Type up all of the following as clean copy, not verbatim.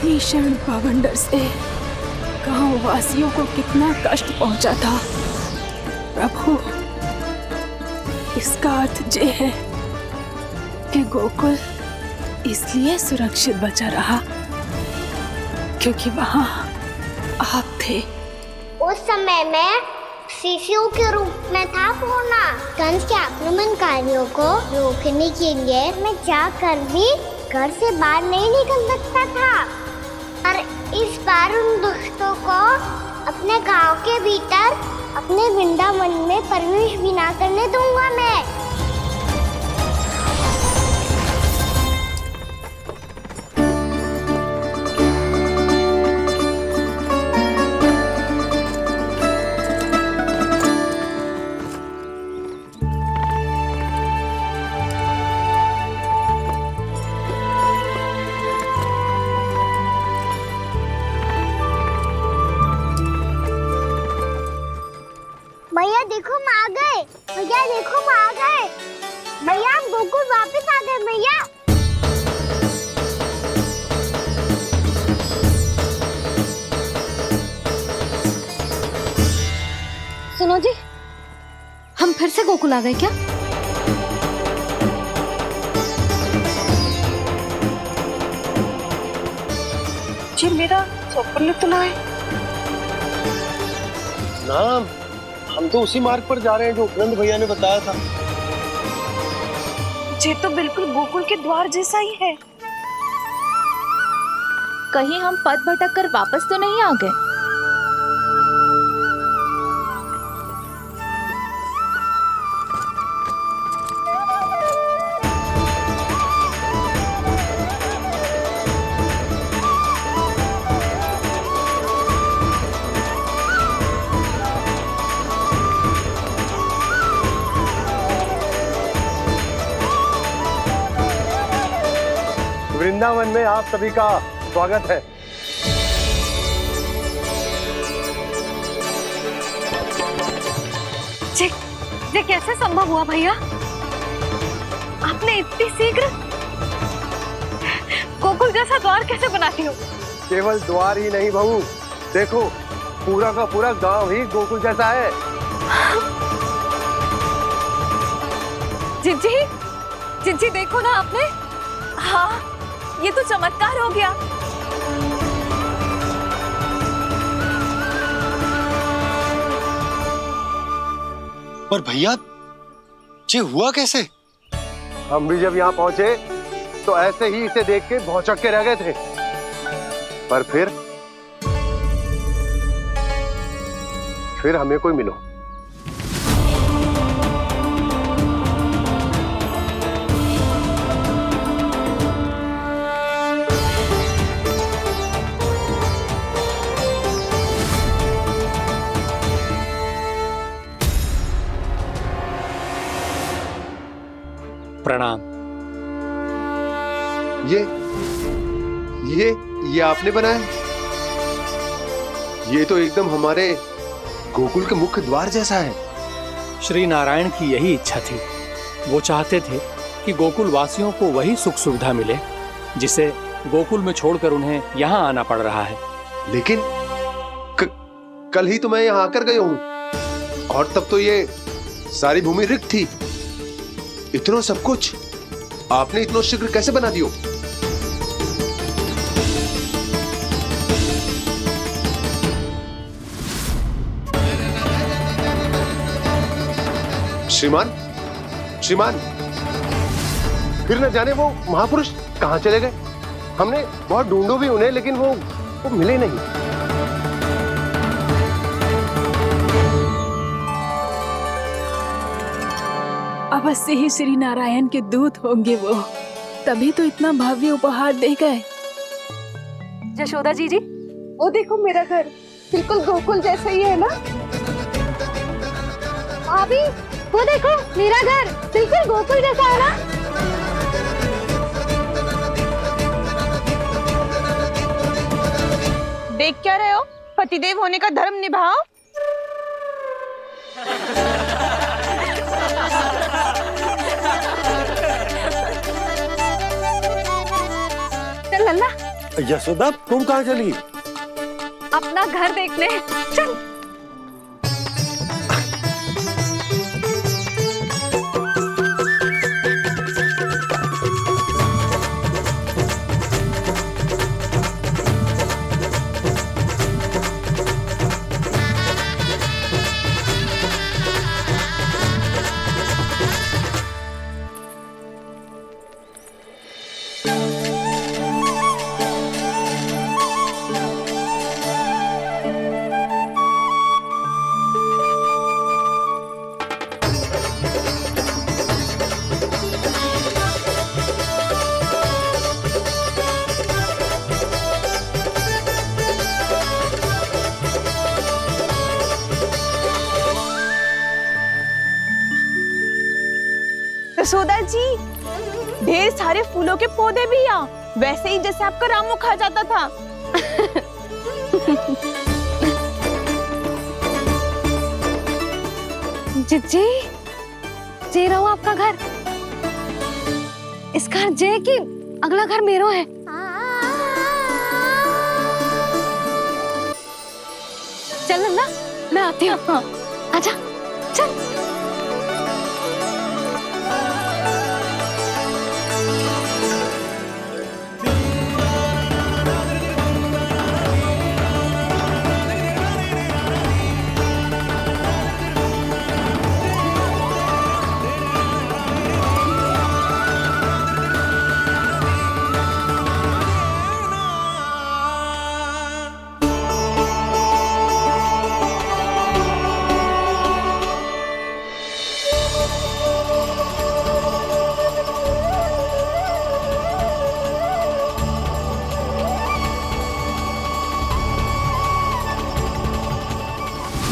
भीषण बवंडर से गांव वासियों को कितना कष्ट पहुंचा था। प्रभु, इसका अर्थ ये है कि गोकुल इसलिए सुरक्षित बचा रहा क्योंकि वहां आप थे। उस समय में शिशु के रूप में था पूर्णा। कंस के आक्रमणकारियों को रोकने के लिए मैं जाकर भी घर से बाहर नहीं निकल सकता था। और इस बार उन दुष्टों को अपने गांव के भीतर अपने वृंदावन में प्रवेश भी ना करने दूंगा मैं। भैया देखो हम आ गए। भैया देखो हम आ गए। भैया हम गोकुल वापस आ गए। भैया सुनो जी, हम फिर से गोकुल आ गए क्या? जी मेरा चप्पल तो ना है। ना, हम तो उसी मार्ग पर जा रहे हैं जो उपनंद भैया ने बताया था। ये तो बिल्कुल गोकुल के द्वार जैसा ही है। कहीं हम पथ भटक कर वापस तो नहीं आ गए? वृंदावन में आप सभी का स्वागत है। ये कैसे संभव हुआ भैया? आपने इतनी शीघ्र गोकुल जैसा द्वार कैसे बना दिया? केवल द्वार ही नहीं बहू, देखो पूरा का पूरा गांव ही गोकुल जैसा है। जिज्जी, जिज्जी देखो ना आपने। हाँ, ये तो चमत्कार हो गया। पर भैया ये हुआ कैसे? हम भी जब यहाँ पहुंचे तो ऐसे ही इसे देख के भौचक के रह गए थे, पर फिर हमें कोई मिलो। प्रणाम। ये आपने बनाया? ये तो एकदम हमारे गोकुल के मुख्य द्वार जैसा है। श्री नारायण की यही इच्छा थी। वो चाहते थे कि गोकुल वासियों को वही सुख सुविधा मिले जिसे गोकुल में छोड़कर उन्हें यहाँ आना पड़ रहा है। लेकिन कल ही तो मैं यहाँ आकर गया हूँ और तब तो ये सारी भूमि रिक्त थी। इतना सब कुछ आपने इतना शीघ्र कैसे बना दियो? श्रीमान, श्रीमान, फिर न जाने वो महापुरुष कहाँ चले गए। हमने बहुत ढूंढो भी उन्हें, लेकिन वो मिले नहीं। अवश्य ही श्री नारायण के दूत होंगे वो, तभी तो इतना भव्य उपहार दे गए। यशोदा जी, वो देखो मेरा घर बिल्कुल गोकुल जैसा ही है ना। भाभी वो देखो मेरा घर बिल्कुल गोकुल जैसा है ना। देख क्या रहे हो? पतिदेव होने का धर्म निभाओ। चल लल्ला, यशोदा तुम कहाँ चली? अपना घर देखने। चल। यशोदा जी, ढेर सारे फूलों के पौधे भी यहाँ, वैसे ही जैसे आपका रामू खा जाता था। जिज्जी, जे रहो आपका घर। इस घर जे की अगला घर मेरो है। चल नन्ना, मैं आती हूँ। आजा, चल।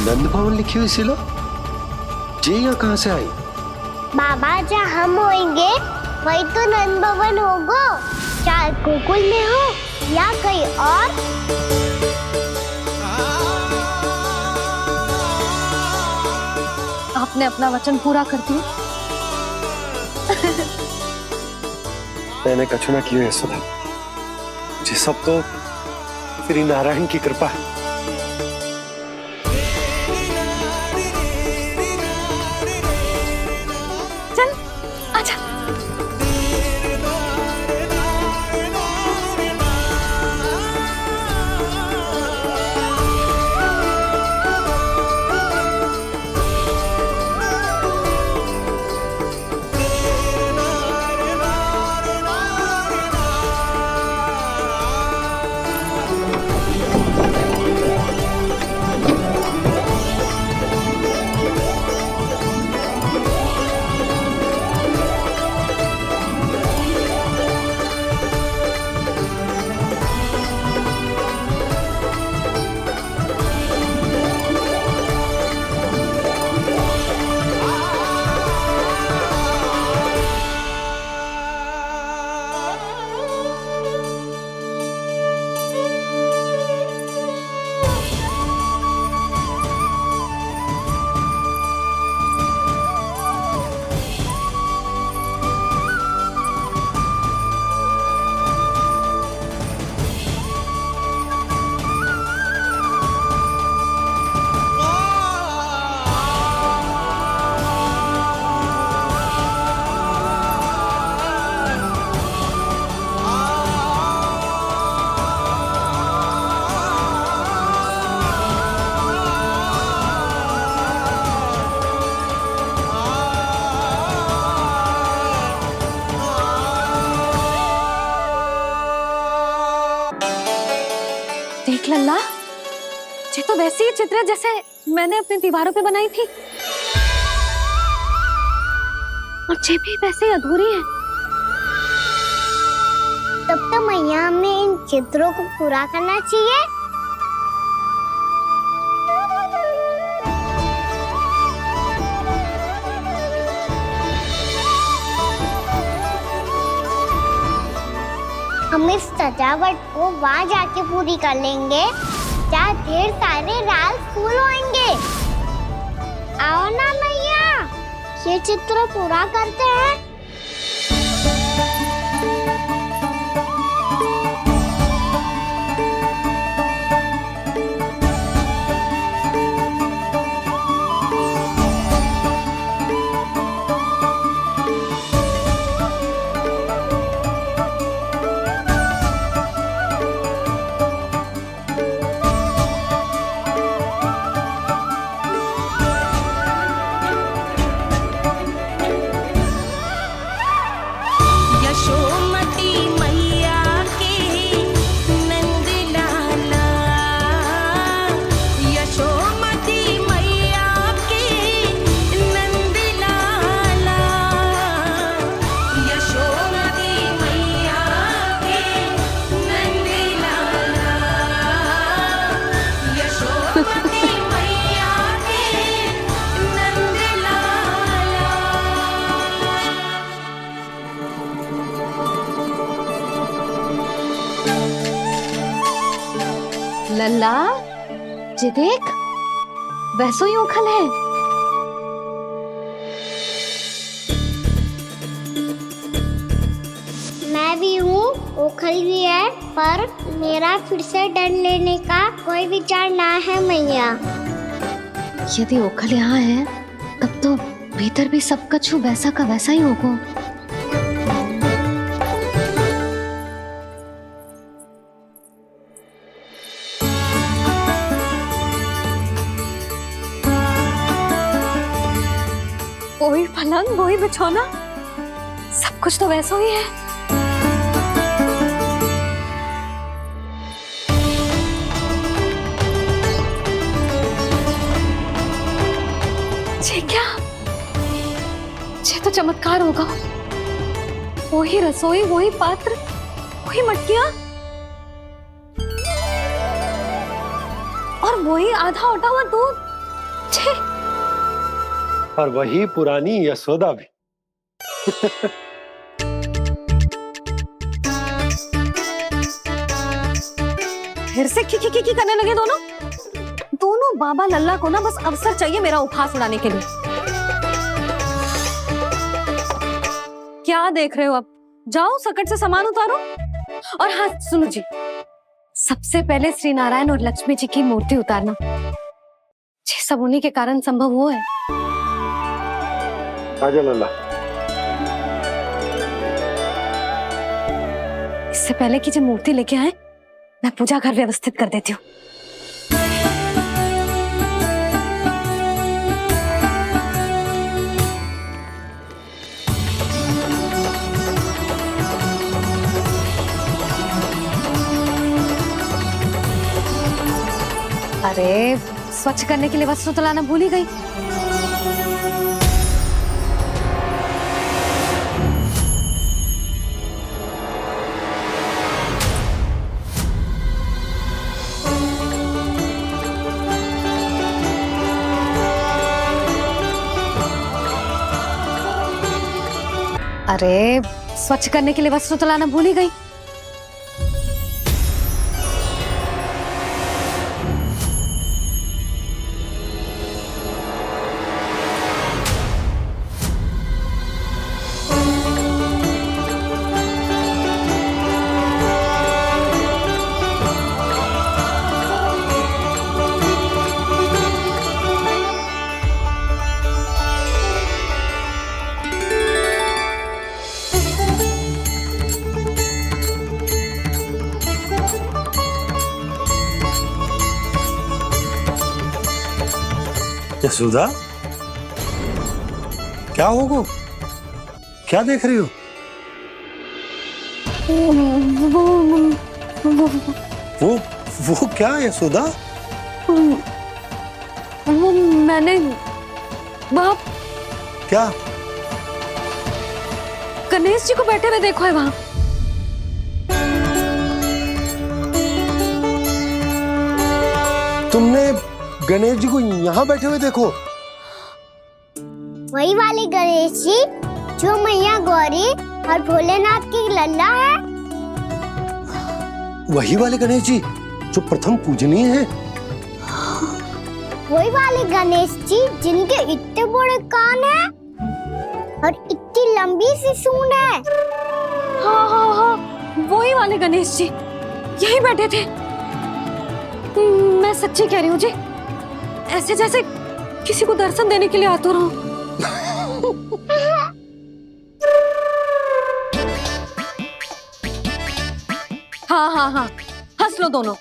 नंद भवन लिखी हुई सिला, जी यहाँ कहाँ से आई? बाबा, जहाँ हम होंगे वही तो नंद भवन होगा। चाहे गोकुल में हो या कहीं और। आपने अपना वचन पूरा कर दिया। मैंने कछु ना किया यशोदा, ये सब तो श्री नारायण की कृपा है। चल, आजा। देख लल्ला, ये तो वैसी ही चित्र है जैसे मैंने अपनी दीवारों पे बनाई थी, और ये भी वैसे ही अधूरी है। तब तो मैया हमें इन चित्रों को पूरा करना चाहिए। हम इस सजावट को वहाँ जाके पूरी कर लेंगे जहाँ ढेर सारे लाल फूल होंगे। आओ ना मैया, ये चित्र पूरा करते हैं। लल्ला जी देख, वैसो ही उखल है। मैं भी हूँ, ओखल भी है, पर मेरा फिर से डर लेने का कोई विचार ना है मैया। यदि ओखल यहाँ है तब तो भीतर भी सब कछु वैसा का वैसा ही होगा। वही पलंग, वही बिछौना, सब कुछ तो वैसा ही है। ये क्या? ये तो चमत्कार होगा। वही रसोई, वही पात्र, वही मटकियां और वही आधा उटा हुआ दूध। छे! और वही पुरानी यशोदा भी। फिर से की करने लगे दोनों बाबा लल्ला को ना बस अवसर चाहिए मेरा उपहास उड़ाने के लिए। क्या देख रहे हो? अब जाओ सकट से सामान उतारो। और हाँ सुनो जी, सबसे पहले श्री नारायण और लक्ष्मी जी की मूर्ति उतारना। ये सब उन्हीं के कारण संभव हुआ है। आजा लल्ला। इससे पहले कि जो मूर्ति लेके आए, मैं पूजा घर व्यवस्थित कर देती हूँ। अरे स्वच्छ करने के लिए वस्त्र तो लाना भूल ही गई। अरे स्वच्छ करने के लिए वस्त्र तो लाना भूल ही गई। यशोदा, क्या होगा? क्या देख रही हो? वो क्या यशोदा? वो मैंने बाप क्या? गणेश जी को बैठे हुए देखो है वहां। तुमने गणेश जी को यहाँ बैठे हुए देखो? वही वाले गणेश जी जो मैया गौरी और भोलेनाथ की लल्ला है। वही वाले गणेश जी जो प्रथम पूजनीय है। वही वाले गणेश जी जिनके इतने बड़े कान हैं और इतनी लंबी सी सूंड है। हाँ हाँ हाँ, वही वाले गणेश जी यही बैठे थे। मैं सच्ची कह रही हूँ जी, ऐसे जैसे किसी को दर्शन देने के लिए आतुर हूँ। हाँ हाँ हाँ, हंस लो दोनों।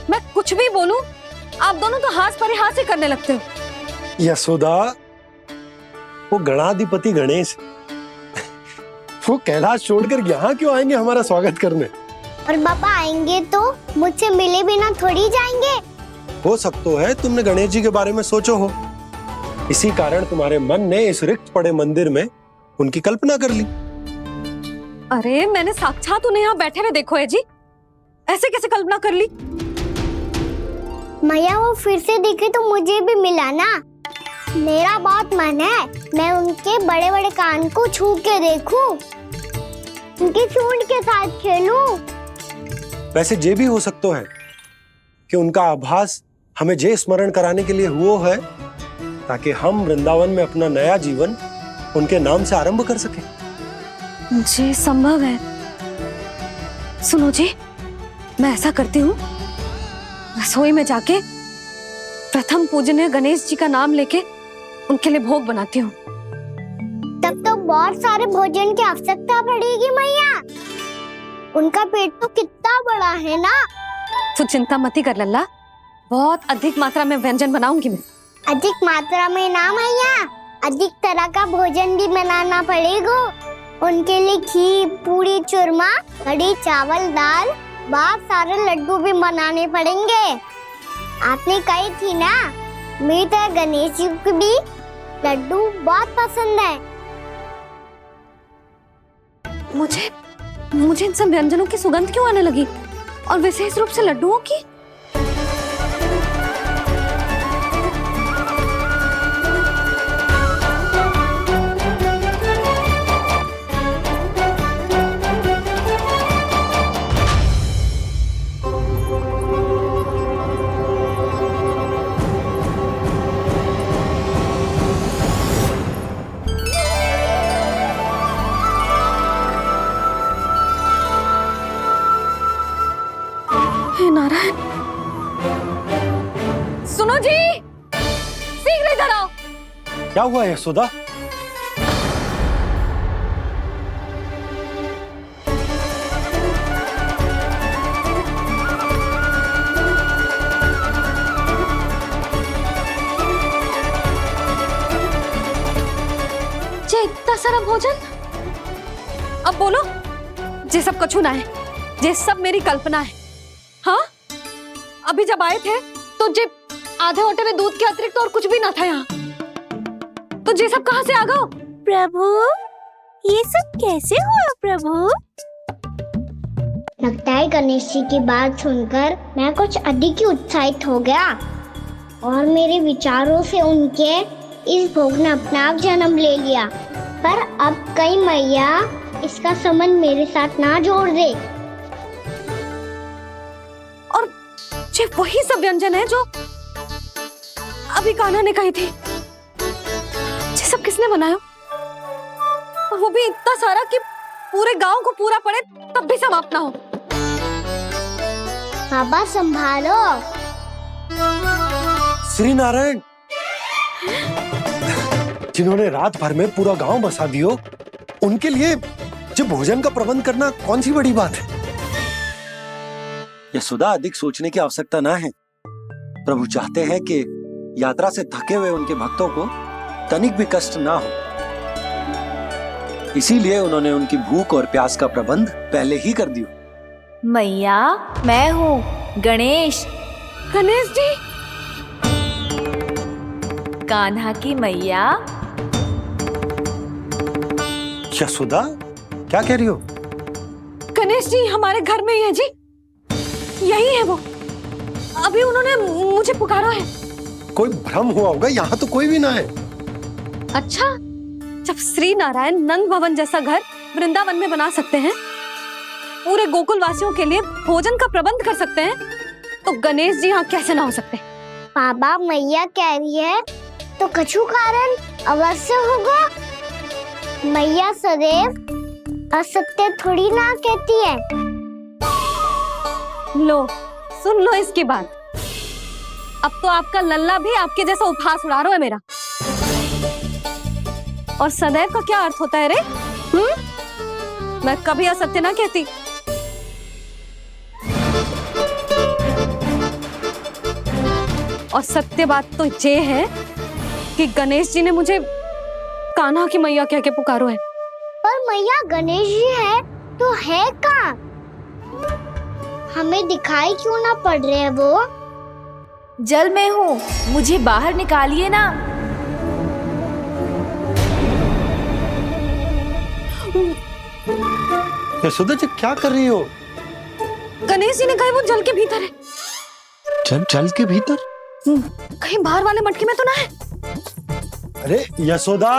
मैं कुछ भी बोलूं, आप दोनों तो हास परिहास ही करने लगते हो। यशोदा, वो गणाधिपति गणेश वो कैलाश छोड़कर यहाँ क्यों आएंगे हमारा स्वागत करने? और पापा आएंगे तो मुझसे मिले बिना थोड़ी जाएंगे। हो सकता है तुमने गणेश जी के बारे में सोचो हो, इसी कारण तुम्हारे मन ने इस रिक्त पड़े मंदिर में उनकी कल्पना कर ली। अरे मैंने साक्षात उन्हें यहाँ बैठे हुए देखो है जी, ऐसे कैसे कल्पना कर ली? मैया वो फिर से दिखे तो मुझे भी मिला ना। मेरा बहुत मन है मैं उनके बड़े बड़े कान को छू के देखूं, उनकी सूंड के साथ खेलूं। वैसे ये भी हो सकता है कि उनका आभास हमें जे स्मरण कराने के लिए हुआ है ताकि हम वृंदावन में अपना नया जीवन उनके नाम से आरंभ कर सके। जी संभव है। सुनो जी, मैं ऐसा करती हूँ, रसोई में जाके प्रथम पूजनीय गणेश जी का नाम लेके उनके लिए भोग बनाती हूँ। तब तो बहुत सारे भोजन की आवश्यकता पड़ेगी मैया। उनका पेट तो कितना बड़ा है ना। तू चिंता मत ही कर लल्ला, बहुत अधिक मात्रा में व्यंजन बनाऊंगी मैं। अधिक मात्रा में ना मैया, अधिक तरह का भोजन भी बनाना पड़ेगा। उनके लिए खीर, पूरी, चूरमा, कढ़ी, चावल, दाल, बहुत सारे लड्डू भी बनाने पड़ेंगे। आपने कही थी ना, मेरी तरह गणेश जी को भी लड्डू बहुत पसंद है। मुझे इन सब व्यंजनों की सुगंध क्यों आने लगी, और विशेष रूप से लड्डुओं की? हे नारायण, सुनो जी, शीघ्र इधर आओ। क्या हुआ यशोदा? जे इतना सारा भोजन, अब बोलो, जे सब कछु ना है, जे सब मेरी कल्पना है। हाँ, अभी जब आए थे तो जे आधे ओटे में दूध के अतिरिक्त और कुछ भी ना था यहाँ, तो जे सब कहाँ से आ गए? प्रभु, ये सब कैसे हुआ प्रभु? लगता है गणेश जी की बात सुनकर मैं कुछ अधिक ही उत्साहित हो गया और मेरे विचारों से उनके इस भोग ने अपना आप जन्म ले लिया। पर अब कहीं मैया इसका संबंध मेरे साथ ना जोड़ दे। और ये वही सब व्यंजन है जो अभी कान्हा ने कही थी। ये सब किसने बनाया? और वो भी इतना सारा कि पूरे गांव को पूरा पड़े तब भी समाप्त ना हो। बाबा संभालो। श्री नारायण, जिन्होंने रात भर में पूरा गांव बसा दियो, उनके लिए जो भोजन का प्रबंध करना कौन सी बड़ी बात है? यशोदा, अधिक सोचने की आवश्यकता ना है। प्रभु चाहते हैं कि यात्रा से थके हुए उनके भक्तों को तनिक भी कष्ट ना हो, इसीलिए उन्होंने उनकी भूख और प्यास का प्रबंध पहले ही कर दिया। मैया, मैं हूँ गणेश। गणेश जी, कान्हा की मैया। यशोदा, क्या कह रही हो? गणेश जी हमारे घर में ही है जी, यही है वो। अभी उन्होंने मुझे पुकारा है। कोई भ्रम हुआ होगा, यहाँ तो कोई भी ना है। अच्छा, जब श्री नारायण नंद भवन जैसा घर वृंदावन में बना सकते हैं, पूरे गोकुल वासियों के लिए भोजन का प्रबंध कर सकते हैं, तो गणेश जी यहाँ कैसे ना हो सकते? बाबा, मैया कह रही है तो कछु कारण अवश्य होगा। मैया सदैव असत्य थोड़ी ना कहती है। लो, सुन लो इसकी बात। अब तो आपका लल्ला भी आपके जैसा उपहास उड़ा रहा है मेरा। और सदैव का क्या अर्थ होता है रे? मैं कभी असत्य ना कहती। और सत्य बात तो ये है कि गणेश जी ने मुझे कान्हा की मैया कह के पुकारो है। पर मैया गणेश जी है तो है कहाँ? हमें दिखाई क्यों ना पड़ रहे हैं वो? जल में हूँ, मुझे बाहर निकालिए ना। यशोदा जी, क्या कर रही हो? गणेश जी ने कहा वो जल के भीतर है। जल के भीतर? कहीं बाहर वाले मटके में तो ना है? अरे यशोदा!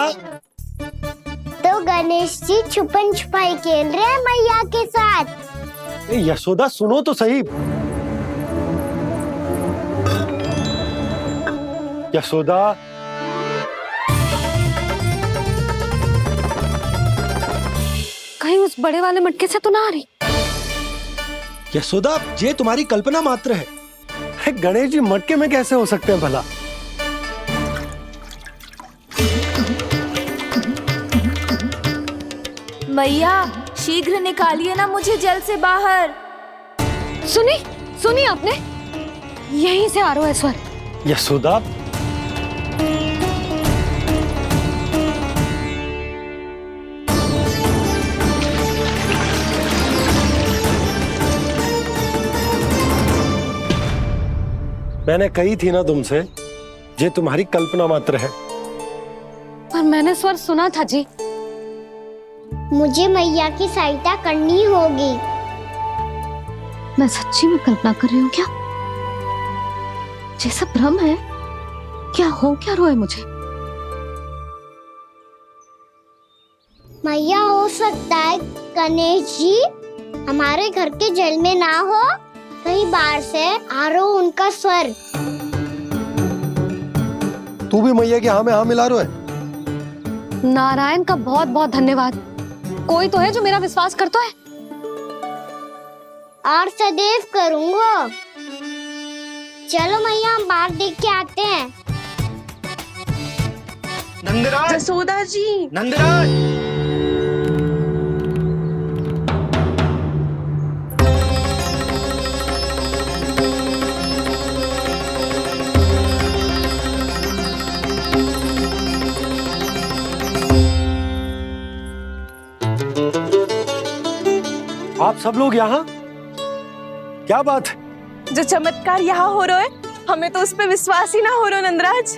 तो गणेश जी छुपन छुपाई खेल रहे हैं मैया के साथ। यशोदा सुनो तो सही। यशोदा, कहीं उस बड़े वाले मटके से तो ना आ रही। यशोदा, ये तुम्हारी कल्पना मात्र है। गणेश जी मटके में कैसे हो सकते हैं भला? मैया शीघ्र निकालिए ना मुझे जल से बाहर। सुनी आपने? यहीं से आ रहा है स्वर। यशोदा, मैंने कही थी ना तुमसे, ये तुम्हारी कल्पना मात्र है। पर मैंने स्वर सुना था जी। मुझे मैया की सहायता करनी होगी। मैं सच्ची में कल्पना कर रही हूँ क्या? जैसा भ्रम है क्या? हो क्या रहा है मुझे? मैया, हो सकता है गणेश जी हमारे घर के जल में ना हो, कहीं बाहर से आ रहा हो उनका स्वर। तू भी मैया के हाँ में हाँ मिला रहा है। नारायण का बहुत बहुत धन्यवाद। कोई तो है जो मेरा विश्वास करता है। और सदैव करूंगा। चलो मैया, हम बाहर देख के आते हैं। नंदराज, जसोदा जी, नंदराज। आप सब लोग यहाँ? क्या बात है? जो चमत्कार यहाँ हो रहा है, हमें तो उस पे विश्वास ही ना हो रहा नंदराज।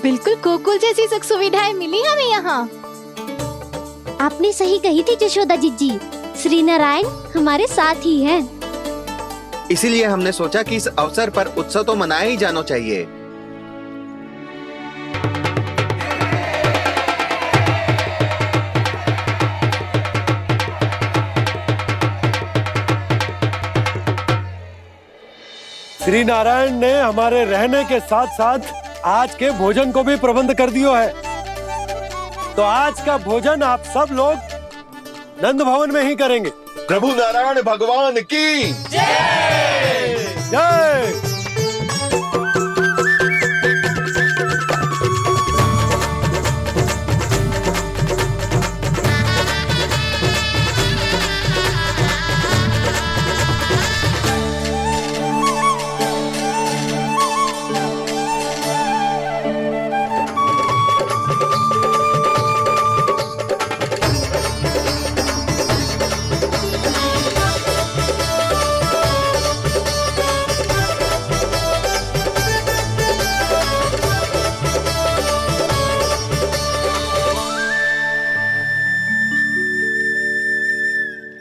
बिल्कुल गोकुल जैसी सुख सुविधाएं मिली हमें यहाँ। आपने सही कही थी यशोदा जीजी, श्री नारायण हमारे साथ ही हैं। इसीलिए हमने सोचा कि इस अवसर पर उत्सव तो मनाया ही जाना चाहिए। श्री नारायण ने हमारे रहने के साथ साथ आज के भोजन को भी प्रबंध कर दिया है। तो आज का भोजन आप सब लोग नंद भवन में ही करेंगे। प्रभु नारायण भगवान की जय जय।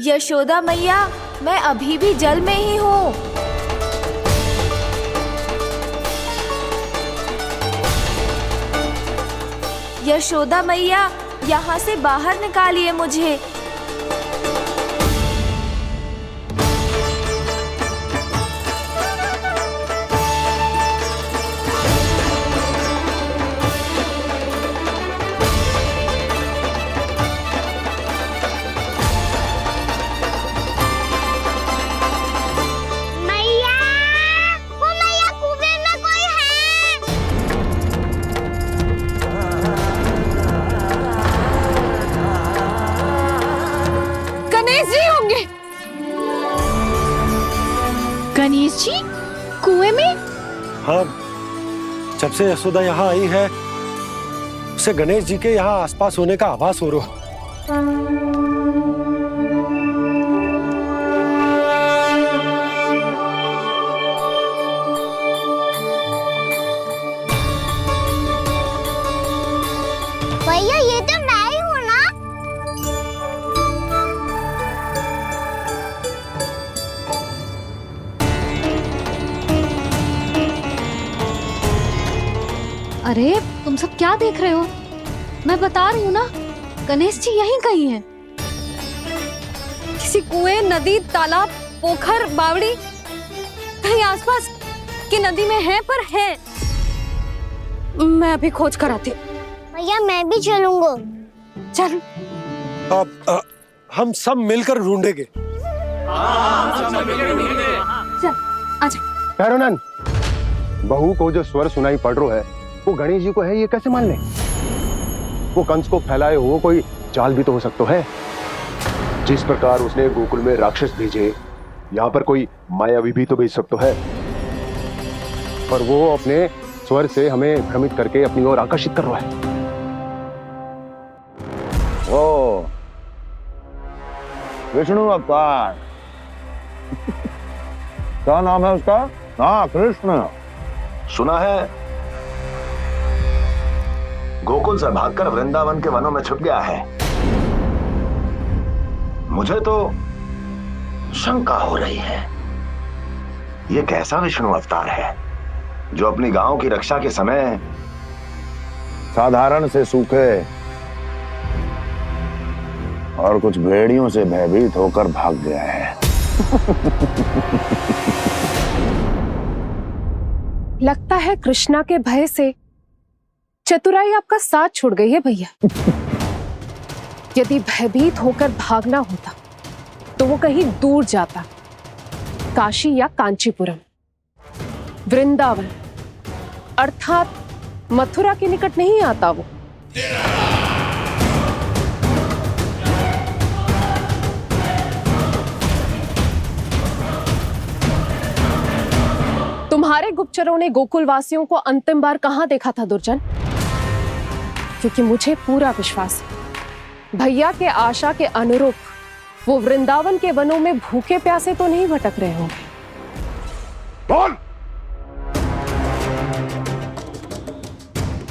यशोदा मैया, मैं अभी भी जल में ही हूँ। यशोदा मैया, यहाँ से बाहर निकालिए मुझे। मैया, वो मैया, कुएं में कोई है। गणेश जी होंगे। गणेश जी कुएं में? हाँ, जब से यशोदा यहाँ आई है उसे गणेश जी के यहाँ आसपास होने का आभास हो रहा है। भैया, ये तो मैं ही हूँ ना। अरे तुम सब क्या देख रहे हो? मैं बता रही हूँ ना, गणेश जी यहीं कहीं हैं। किसी कुएं, नदी, तालाब, पोखर, बावड़ी कहीं आसपास की नदी में है, पर है। मैं अभी खोज कर आती हूँ। भैया मैं भी चलूंगा। चल। अब हम सब मिलकर ढूंढेंगे। चल आजा। भैरवनान, बहू को जो स्वर सुनाई पड़ रहा है वो गणेश जी को है, ये कैसे मान ले? वो कंस को फैलाए हुए कोई चाल भी तो हो सकता है। जिस प्रकार उसने गोकुल में राक्षस भेजे, यहाँ पर कोई मायावी भी तो भेज सकता है। पर वो अपने स्वर से हमें भ्रमित करके अपनी ओर आकर्षित कर रहा है। ओ विष्णु अवतार। क्या नाम है उसका? हाँ, कृष्ण। सुना है गोकुल से भागकर वृंदावन के वनों में छुप गया है। मुझे तो शंका हो रही है, ये कैसा विष्णु अवतार है जो अपनी गांव की रक्षा के समय साधारण से सूखे और कुछ भेड़ियों से भयभीत होकर भाग गया है। लगता है कृष्णा के भय से चतुराई आपका साथ छोड़ गई है भैया। यदि भयभीत होकर भागना होता तो वो कहीं दूर जाता, काशी या कांचीपुरम, वृंदावन अर्थात मथुरा के निकट नहीं आता वो। तुम्हारे गुप्तचरों ने गोकुल वासियों को अंतिम बार कहां देखा था दुर्जन? क्योंकि मुझे पूरा विश्वास है भैया के आशा के अनुरूप वो वृंदावन के वनों में भूखे प्यासे तो नहीं भटक रहे होंगे। बोल।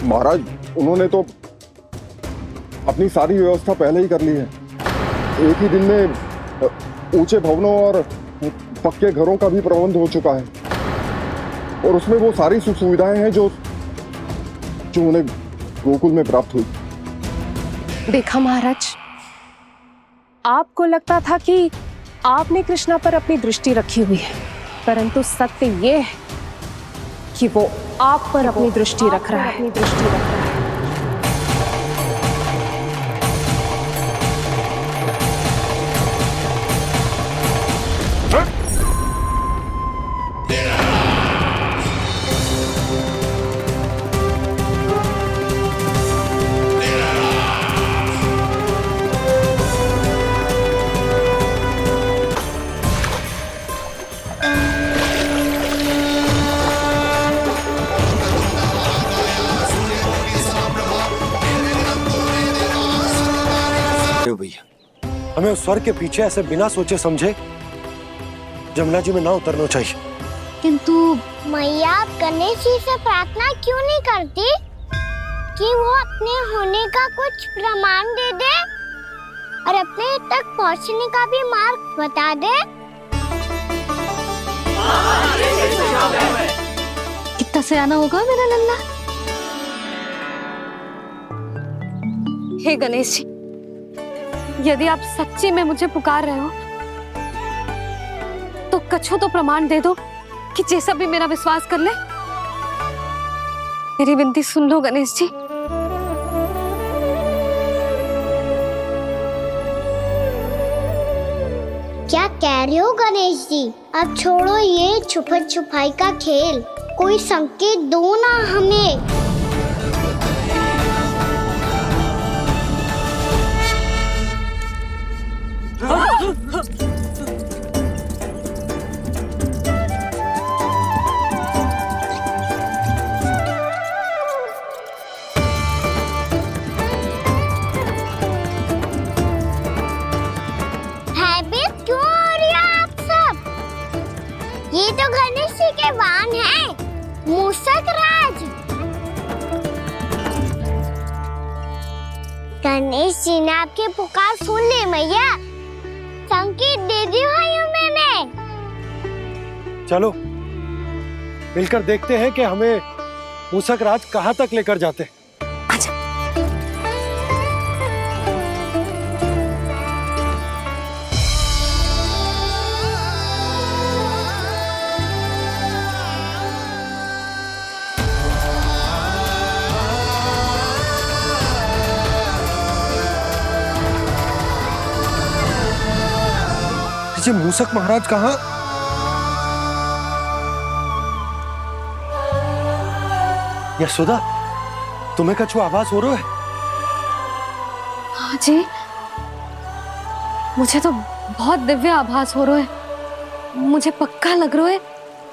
महाराज, उन्होंने तो अपनी सारी व्यवस्था पहले ही कर ली है। एक ही दिन में ऊंचे भवनों और पक्के घरों का भी प्रबंध हो चुका है, और उसमें वो सारी सुख सुविधाएं हैं जो उन्हें गोकुल में प्राप्त हुई। देखा महाराज, आपको लगता था कि आपने कृष्णा पर अपनी दृष्टि रखी हुई है, परंतु सत्य ये है कि वो आप पर अपनी दृष्टि रख रहा है। भैया, हमें उस स्वर के पीछे ऐसे बिना सोचे समझे जमुना जी में ना उतरना चाहिए। किंतु मैया गणेश जी से प्रार्थना क्यों नहीं करती कि वो अपने होने का कुछ प्रमाण दे दे और अपने तक पहुंचने का भी मार्ग बता दे? कितना सयाना होगा मेरा लल्ला। हे गणेश जी, यदि आप सच्ची में मुझे पुकार रहे हो तो कछो तो प्रमाण दे दो कि जैसा भी मेरा विश्वास कर ले। मेरी विनती सुन लो गणेश जी। क्या कह रहे हो गणेश जी? अब छोड़ो ये छुपन छुपाई का खेल, कोई संकेत दो ना हमें। भयभीत क्यों हो रही हो आप सब? ये तो गणेश जी के वाहन हैं, मूषक राज। गणेश जी ने आपकी पुकार सुन ली मैया, संकेत दे दी भाइयों मैंने। चलो मिलकर देखते हैं कि हमें मूषक राज कहां तक लेकर जाते हैं। जी मूसक महाराज कहाँ? यशोदा, तुम्हें कछु आभास हो रहा है? हाँ जी, मुझे तो बहुत दिव्य आभास हो रहा है। मुझे पक्का लग रहा है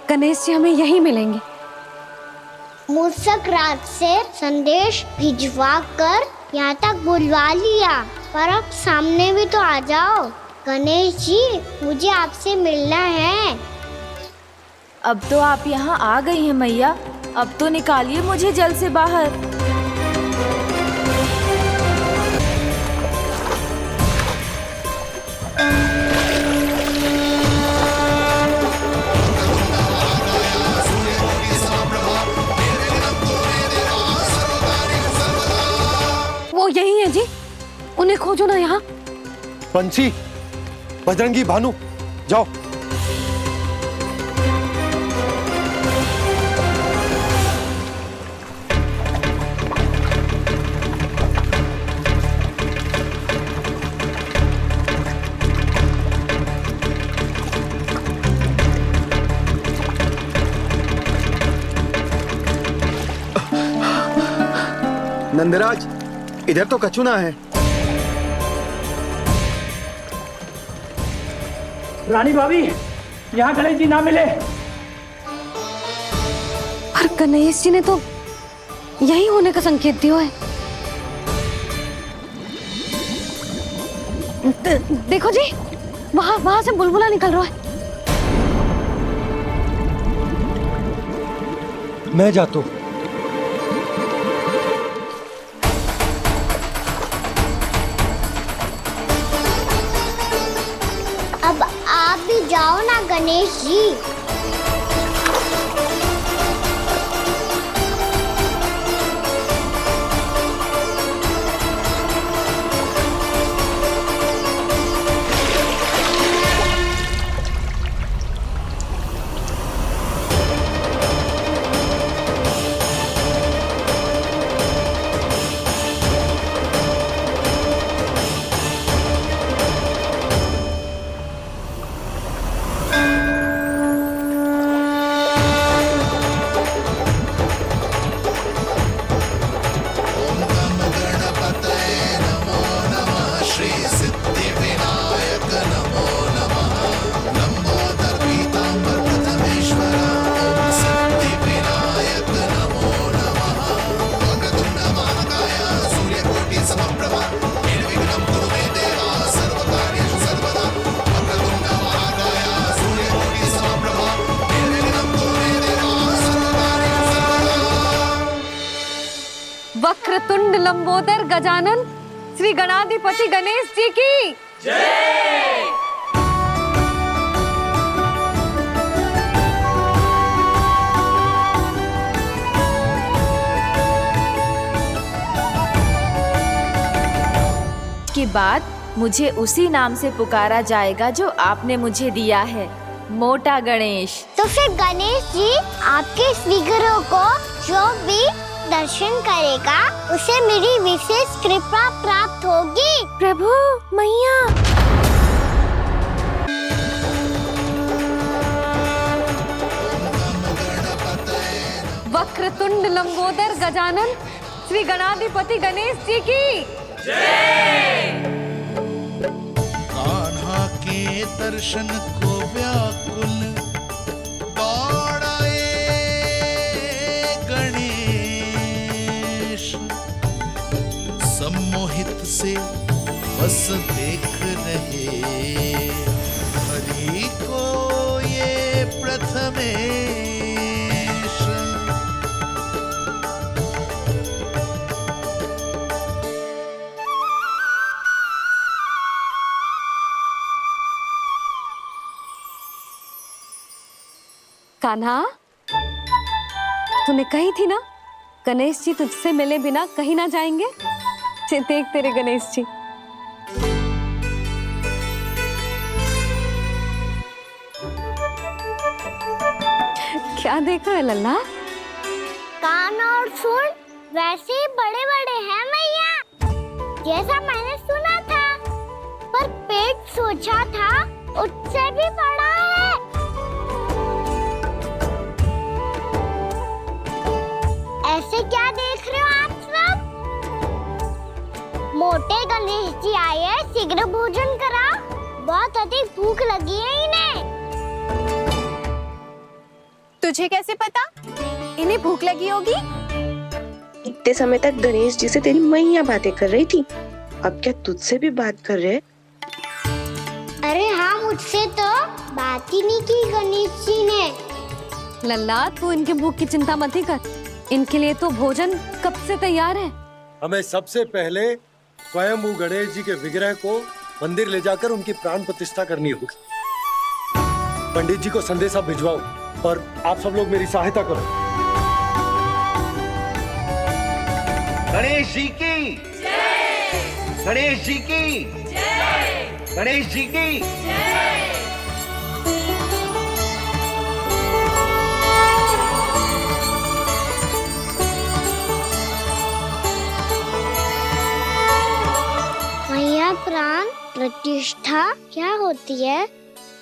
गणेश जी हमें यहीं मिलेंगे। मूसक राज से संदेश भिजवा कर यहाँ तक बुलवा लिया, पर अब सामने भी तो आ जाओ। गणेश जी, मुझे आपसे मिलना है। अब तो आप यहाँ आ गई हैं मैया, अब तो निकालिए मुझे जल से बाहर। वो यही है जी, उन्हें खोजो ना यहाँ। पंछी, बजरंगी, भानु, जाओ। नंदराज, इधर तो कछुना है। रानी भाभी, यहाँ गणेश जी ना मिले। पर गणेश जी ने तो यही होने का संकेत दिया है। देखो जी, वहां से बुलबुला निकल रहा है। मैं जाता हूँ। अब आप भी जाओ ना गणेश जी। वक्रतुंड लंबोदर गजानन श्री गणाधिपति गणेश जी की जय। के बाद मुझे उसी नाम से पुकारा जाएगा जो आपने मुझे दिया है, मोटा गणेश। तो फिर गणेश जी, आपके स्वीकरों को जो भी दर्शन करेगा उसे मेरी विशेष कृपा प्राप्त होगी। प्रभु, मैया। वक्रतुंड लंबोदर गजानन श्री गणाधिपति गणेश जी की जय। कान्हा के दर्शन को व्याकुल दौड़ाए गणेश, सम्मोहित से बस देख रहे हरि को ये प्रथमेश। कान्हा, तूने कही थी ना गणेश जी तुझसे मिले बिना कहीं ना जाएंगे। देख तेरे गणेश जी। क्या देख रहा है लल्ला? कान और सुन वैसे ही बड़े बड़े हैं मैया, जैसा मैंने सुना था। पर पेट सोचा था उससे भी बड़ा है। ऐसे क्या देख रहे हो आप सब? मोटे गणेश जी आए हैं, शीघ्र भोजन करा, बहुत अधिक भूख लगी है इन्हें। तुझे कैसे पता इन्हें भूख लगी होगी? इतने समय तक गणेश जी से तेरी मैया बातें कर रही थी, अब क्या तुझसे भी बात कर रहे? अरे हाँ, मुझसे तो बात ही नहीं की गणेश जी ने। लल्ला, तू इनके भूख की चिंता मत ही कर, इनके लिए तो भोजन कब से तैयार है। हमें सबसे पहले स्वयं गणेश जी के विग्रह को मंदिर ले जाकर उनकी प्राण प्रतिष्ठा करनी होगी। पंडित जी को संदेशा भिजवाओ और आप सब लोग मेरी सहायता करो। गणेश जी की जय! गणेश जी की जय! गणेश जी की जय! मैया, प्राण प्रतिष्ठा क्या होती है?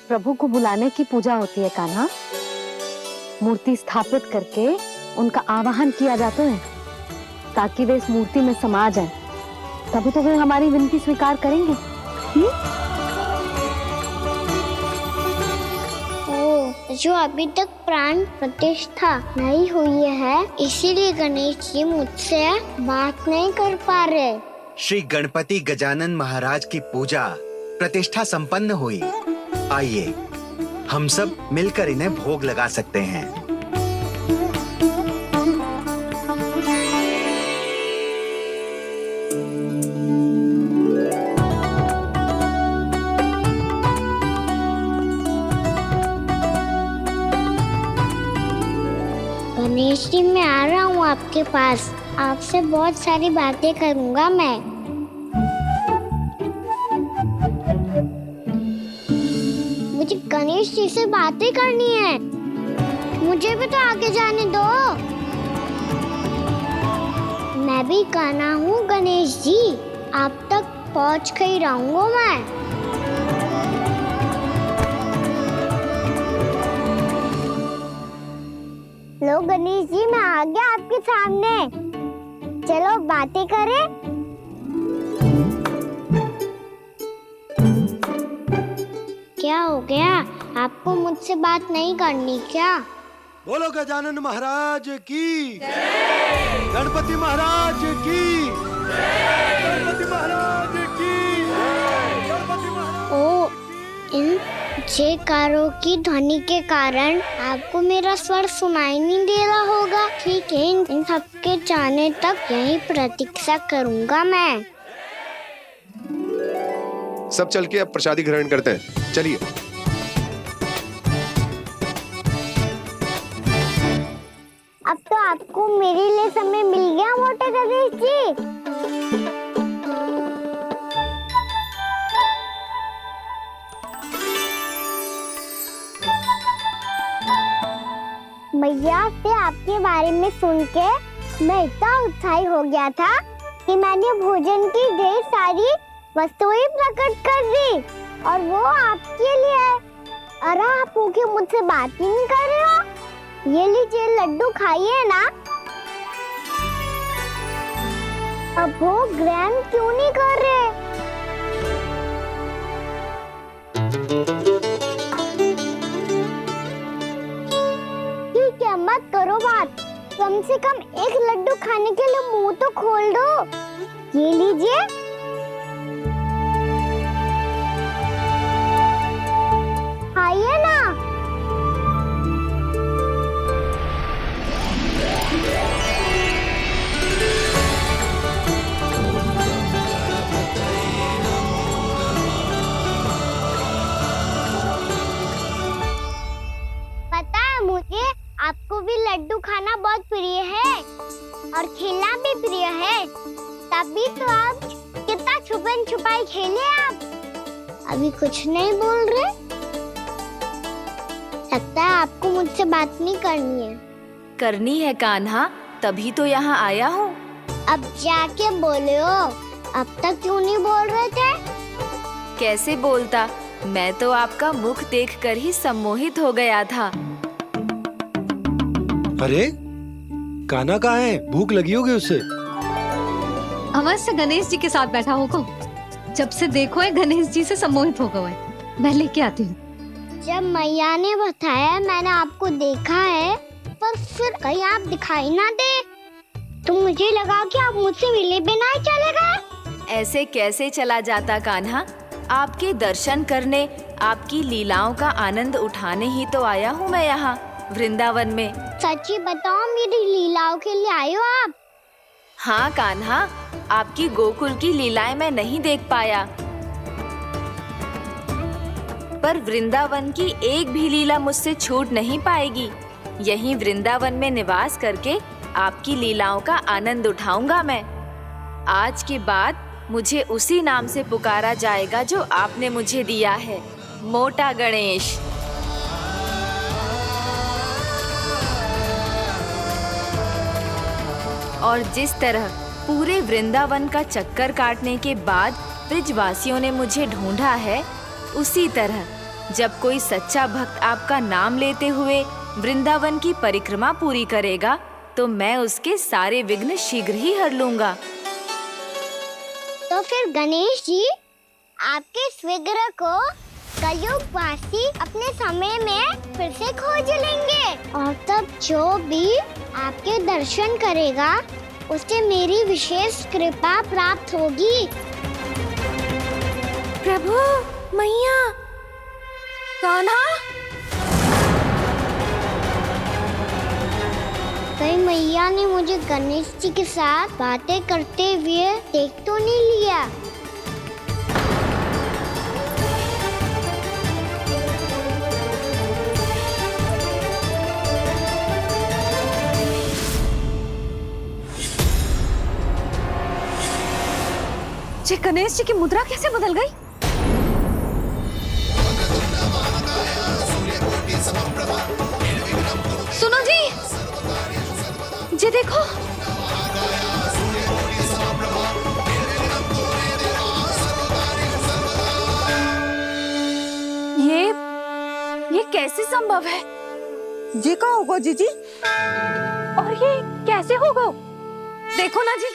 प्रभु को बुलाने की पूजा होती है कान्हा। मूर्ति स्थापित करके उनका आवाहन किया जाता है ताकि वे इस मूर्ति में समा जाएं। तभी तो वे हमारी विनती स्वीकार करेंगे। ओ, जो अभी तक प्राण प्रतिष्ठा नहीं हुई है, इसीलिए गणेश जी मुझसे बात नहीं कर पा रहे। श्री गणपति गजानन महाराज की पूजा प्रतिष्ठा संपन्न हुई। आइए हम सब मिलकर इन्हें भोग लगा सकते हैं। गणेश जी, मैं आ रहा हूँ आपके पास, आपसे बहुत सारी बातें करूँगा मैं। मुझे गणेश जी से बातें करनी है, मुझे भी तो आगे जाने दो। मैं भी कान्हा हूँ गणेश जी, आप तक पहुँच कर ही रहूँगा मैं। लो गणेश जी, मैं आ गया आपके सामने, चलो बातें करें। क्या हो गया, आपको मुझसे बात नहीं करनी क्या? बोलो गजानन महाराज की जय! गणपति महाराज की जय! गणपति महाराज की जय! गणपति महाराज। ओ, इन जयकारों की ध्वनि के कारण आपको मेरा स्वर सुनाई नहीं दे रहा होगा। ठीक है, इन सबके जाने तक यही प्रतीक्षा करूंगा मैं। सब चल के अब प्रसादी ग्रहण करते हैं, चलिए। अब तो आपको मेरे लिए समय मिल गया मोटे गणेश जी। मैया से आपके बारे में सुन के मैं इतना उत्साही हो गया था कि मैंने भोजन की ढेर सारी वस्तुएं प्रकट कर दी, और वो आपके लिए। अरे आप भूखे मुझसे बात ही नहीं कर रहे हो। ये लीजिए लड्डू, खाइए ना। अब वो ग्रहण क्यों नहीं कर रहे? ठीक है, मत करो बात, कम से कम एक लड्डू खाने के लिए मुंह तो खोल दो। ये लीजिए। खाइए ना। पता है मुझे, आपको भी लड्डू खाना बहुत प्रिय है और खेलना भी प्रिय है, तभी तो आप कितना छुपन छुपाई खेले। आप अभी कुछ नहीं बोल रहे, लगता है आपको मुझसे बात नहीं करनी है। करनी है कान्हा, तभी तो यहाँ आया हूँ। अब जाके बोलो, अब तक क्यों नहीं बोल रहे थे? कैसे बोलता, मैं तो आपका मुख देखकर ही सम्मोहित हो गया था। अरे कान्हा कहाँ है? भूख लगी होगी उससे। अवश्य गणेश जी के साथ बैठा होगा। जब से देखो है गणेश जी से सम्मोहित हो गया है। मैं लेके आती हूँ। जब मैया ने बताया मैंने आपको देखा है, पर फिर कहीं आप दिखाई ना दे, तो मुझे लगा कि आप मुझसे मिले बिना ही चले गए। ऐसे कैसे चला जाता कान्हा? आपके दर्शन करने, आपकी लीलाओं का आनंद उठाने ही तो आया हूँ मैं यहाँ वृंदावन में। सच्ची बताओ, मेरी लीलाओं के लिए आए हो आप? हाँ कान्हा, आपकी गोकुल की लीलाएं मैं नहीं देख पाया, पर वृंदावन की एक भी लीला मुझसे छूट नहीं पाएगी। यहीं वृंदावन में निवास करके आपकी लीलाओं का आनंद उठाऊंगा मैं। आज के बाद मुझे उसी नाम से पुकारा जाएगा जो आपने मुझे दिया है, मोटा गणेश। और जिस तरह पूरे वृंदावन का चक्कर काटने के बाद ब्रिजवासियों ने मुझे ढूंढा है, उसी तरह जब कोई सच्चा भक्त आपका नाम लेते हुए वृंदावन की परिक्रमा पूरी करेगा, तो मैं उसके सारे विघ्न शीघ्र ही हर लूंगा। तो फिर गणेश जी, आपके इस विग्रह को कलयुगवासी अपने समय में फिर से खोज लेंगे, और तब जो भी आपके दर्शन करेगा उसे मेरी विशेष कृपा प्राप्त होगी। प्रभु, मैया, कान्हा। कहीं मैया ने मुझे गणेश जी के साथ बातें करते हुए देख तो नहीं लिया? ये गणेश जी की मुद्रा कैसे बदल गई? सुनो जी, ये देखो। ये कैसे संभव है? जी का होगा जीजी? और ये कैसे होगा? देखो ना जी,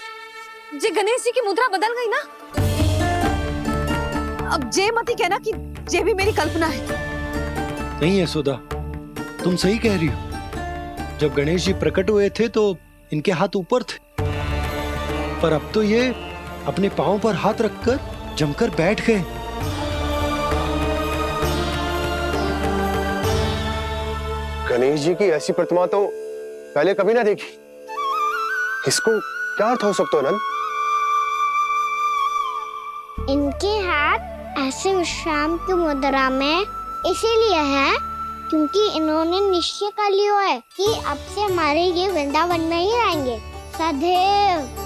ये गणेश जी की मुद्रा बदल गई ना। अब जे मत ही कहना कि ये भी मेरी कल्पना है। नहीं यशोदा, तुम सही कह रही हो। जब गणेश जी प्रकट हुए थे तो इनके हाथ ऊपर थे, पर अब तो ये अपने पांव पर हाथ रखकर जमकर बैठ गए। गणेश जी की ऐसी प्रतिमा तो पहले कभी ना देखी। इसको क्या अर्थ हो सकता है नंद? इनके हाथ ऐसे विश्राम की मुद्रा में इसीलिए है क्योंकि इन्होंने निश्चय कर लिया है कि अब से हमारे ये वृंदावन में ही रहेंगे सदैव।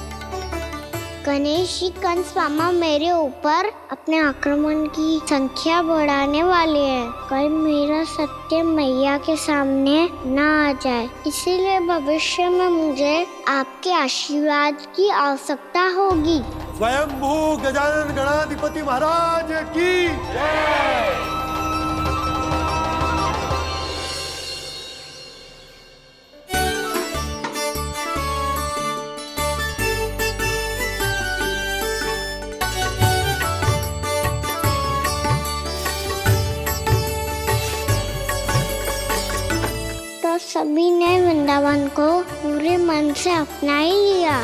गणेश जी कंस मामा मेरे ऊपर अपने आक्रमण की संख्या बढ़ाने वाले हैं। कल मेरा सत्य मैया के सामने ना आ जाए, इसीलिए भविष्य में मुझे आपके आशीर्वाद की आवश्यकता होगी। स्वयंभू गजानन गणाधिपति महाराज की जय। तो सभी ने वृंदावन को पूरे मन से अपना ही लिया।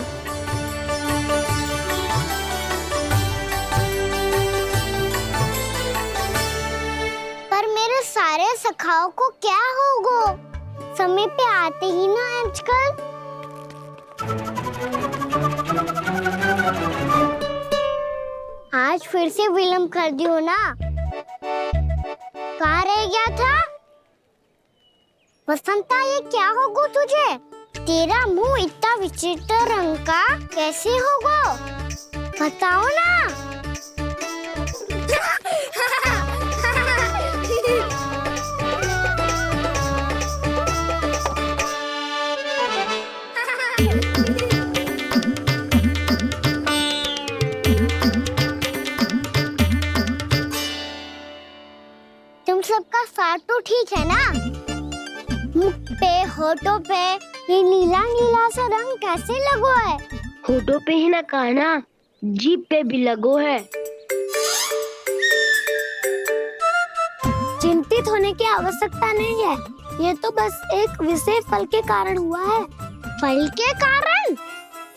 पर मेरे सारे सखाओं को क्या होगा? समय पे आते ही ना आजकल। आज फिर से विलंब कर दियो ना। कहाँ रह गया था? वसंता, ये क्या होगा तुझे? तेरा मुंह इतना विचित्र रंग का कैसे होगा? बताओ ना। ठीक है ना? मुख पे, होठों पे ये नीला नीला सा रंग कैसे लगो है? होठों पे ही ना कहना, जीभ पे भी लगो है। चिंतित होने की आवश्यकता नहीं है, ये तो बस एक विशेष फल के कारण हुआ है। फल के कारण?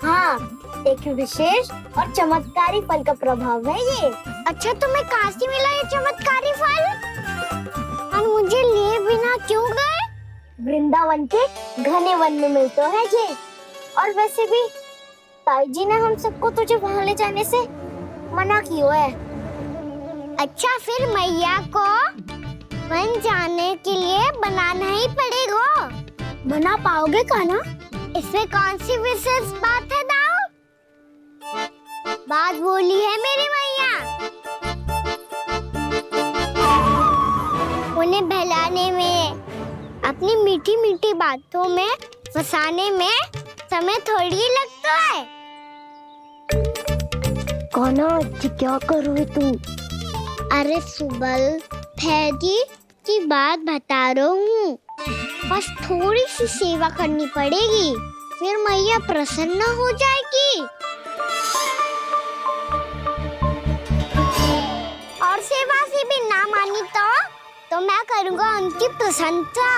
हाँ, एक विशेष और चमत्कारी फल का प्रभाव है ये। अच्छा, तुम्हें कहाँ से मिला ये चमत्कारी फल? और मुझे लिए बिना क्यों गए? वृंदावन के घने वन में मिलता है ये। और वैसे भी ताई जी ने हम सबको तुझे वहाँ ले जाने से मना किया है। अच्छा, फिर मैया को वन जाने के लिए बनाना ही पड़ेगा। बना पाओगे का ना? इसमें कौन सी विशेष बात है दाऊ? बात बोली है मेरी मैया। उन्हें बहलाने में, अपनी मीठी मीठी बातों में फंसाने में समय थोड़ी ही लगता है। कौना क्या करोगे तुम? अरे सुबल, फैजी की बात बता रहा हूँ। बस थोड़ी सी सेवा करनी पड़ेगी, फिर मैया प्रसन्न हो जाएगी। और सेवा से भी ना मानी तो मैं करूँगा उनकी प्रशंसा।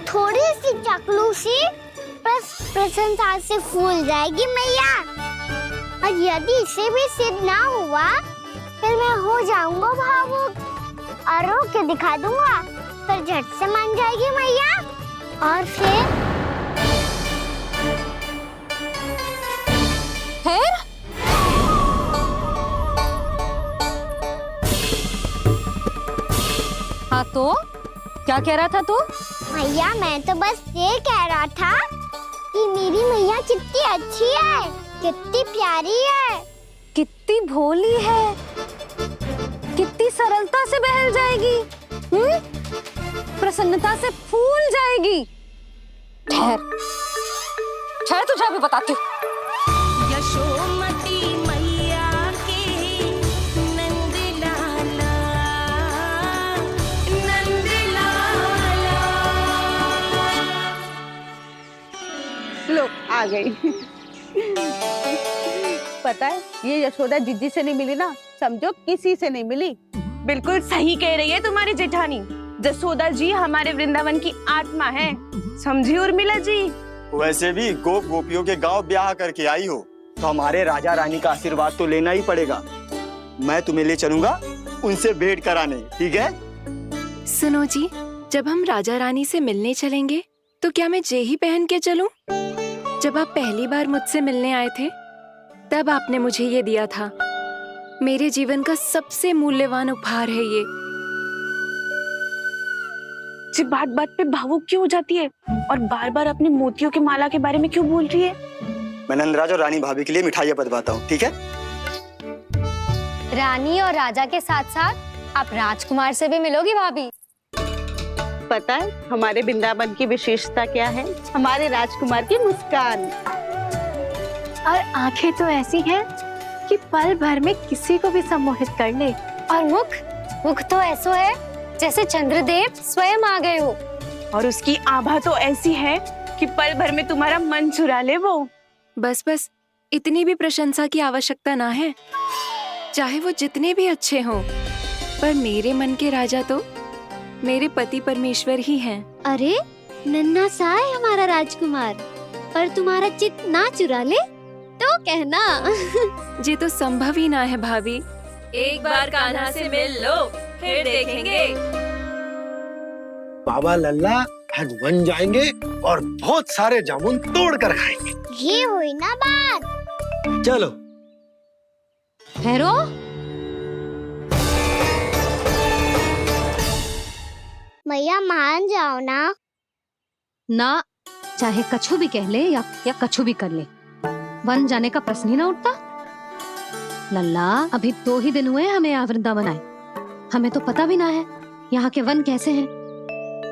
थोड़ी सी चाकलूसी बस प्रशंसा से फूल जाएगी मैया। और यदि इसे भी सिद्ध ना हुआ, फिर मैं हो जाऊंगा भावुक और रो के दिखा दूंगा, फिर झट से मान जाएगी मैया। और फिर हाँ तो क्या कह रहा था तू? मैया, मैं तो बस ये कह रहा था कि मेरी मैया कितनी अच्छी है, कितनी प्यारी है, कितनी भोली है, कितनी सरलता से बहल जाएगी, प्रसन्नता से फूल जाएगी। ठहर ठहर, तुझे अभी बताती हूँ। यशोमती मैया के नंद लाला, नंद लाला। लो आ गई। पता है, ये यशोदा जिज्जी से नहीं मिली ना, समझो किसी से नहीं मिली। बिल्कुल सही कह रही है तुम्हारी जेठानी। जसोदा जी हमारे वृंदावन की आत्मा है, समझी उर्मिला जी। वैसे भी गोप गोपियों के गांव ब्याह करके आई हो, तो हमारे राजा रानी का आशीर्वाद तो लेना ही पड़ेगा। मैं तुम्हें ले चलूंगा उनसे भेंट कराने, ठीक है? सुनो जी, जब हम राजा रानी से मिलने चलेंगे तो क्या मैं जे ही पहन के चलूं? जब आप पहली बार मुझसे मिलने आए थे, तब आपने मुझे ये दिया था। मेरे जीवन का सबसे मूल्यवान उपहार है ये। जी बात बात पे भावुक क्यों हो जाती है और बार बार अपने मोतियों के माला के बारे में क्यों बोल रही है? मैं नंदराज और रानी भाभी के लिए मिठाइयाँ बंटवाता हूँ, ठीक है? रानी और राजा के साथ साथ आप राजकुमार से भी मिलोगी भाभी। पता है हमारे वृंदावन की विशेषता क्या है? हमारे राजकुमार की मुस्कान। और आंखें तो ऐसी हैं कि पल भर में किसी को भी सम्मोहित कर ले। और मुख तो ऐसा है जैसे चंद्रदेव स्वयं आ गए हो। और उसकी आभा तो ऐसी है कि पल भर में तुम्हारा मन चुरा ले वो। बस बस, इतनी भी प्रशंसा की आवश्यकता ना है। चाहे वो जितने भी अच्छे हों, पर मेरे मन के राजा तो मेरे पति परमेश्वर ही हैं। अरे नन्हा सा है हमारा राजकुमार, पर तुम्हारा चित्त ना चुरा ले तो कहना। ये तो संभव ही ना है भाभी। एक बार कान्हा से मिल लो, फिर देखेंगे। बाबा लल्ला आज वन जाएंगे और बहुत सारे जामुन तोड़ कर खाएंगे। ये हुई ना बात। चलो ठहरो। मैया मान जाओ ना। ना, चाहे कछु भी कह ले या कछु भी कर ले, वन जाने का प्रश्न ही ना उठता। लल्ला, अभी 2 ही दिन हुए हमें यहाँ वृंदावन आए। हमें तो पता भी ना है यहाँ के वन कैसे हैं,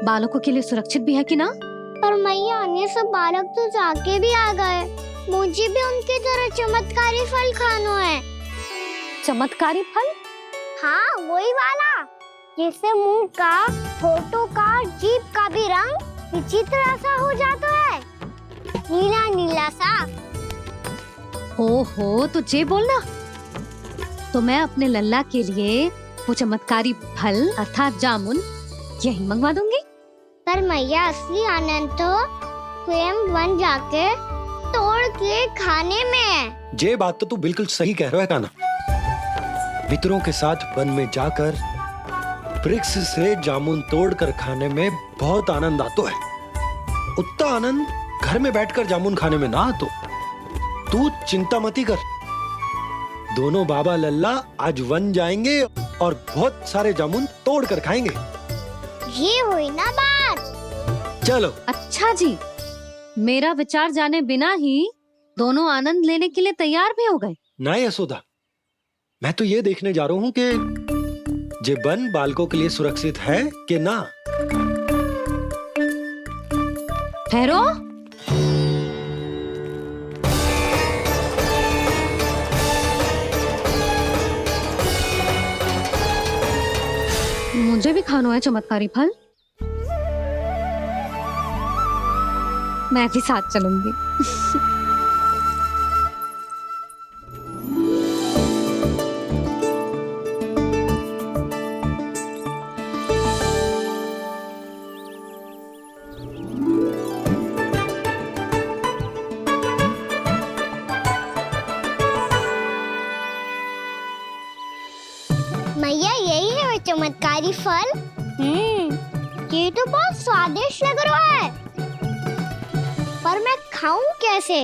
बालकों के लिए सुरक्षित भी है कि ना। पर मैया, अन्य सब बालक तो जाके भी आ गए। मुझे भी उनके तरह चमत्कारी फल खाना है। चमत्कारी फल? हाँ, वही वाला। जिससे मुंह का, होठों का, जीभ का भी रंग विचित्र सा हो जाता है, नीला नीला सा। हो तो जे बोलना। तो मैं अपने लल्ला के लिए वो चमत्कारी फल अर्थात जामुन यही मंगवा दूंगी। पर मैया असली आनंद तो स्वयं वन जाके तोड़ के खाने में है। ये बात तो तू बिल्कुल सही कह रहा है कान्हा। मित्रों के साथ वन में जाकर वृक्ष से जामुन तोड़कर खाने में बहुत आनंद आता है। उतना आनंद घर में बैठकर जामुन खाने में ना आतो। तू चिंता मती कर, दोनों बाबा लल्ला आज वन जाएंगे और बहुत सारे जामुन तोड़कर खाएंगे। ये हुई ना बात। चलो। अच्छा जी, मेरा विचार जाने बिना ही दोनों आनंद लेने के लिए तैयार भी हो गए। ना यशोदा, मैं तो ये देखने जा रहा हूँ कि ये वन बालकों के लिए सुरक्षित है कि ना। ठहरो। मुझे भी खाना है चमत्कारी फल। मैं भी साथ चलूंगी। मैया यही है वो चमत्कारी फल। ये तो बहुत स्वादिष्ट लग रहा है, पर मैं खाऊं कैसे?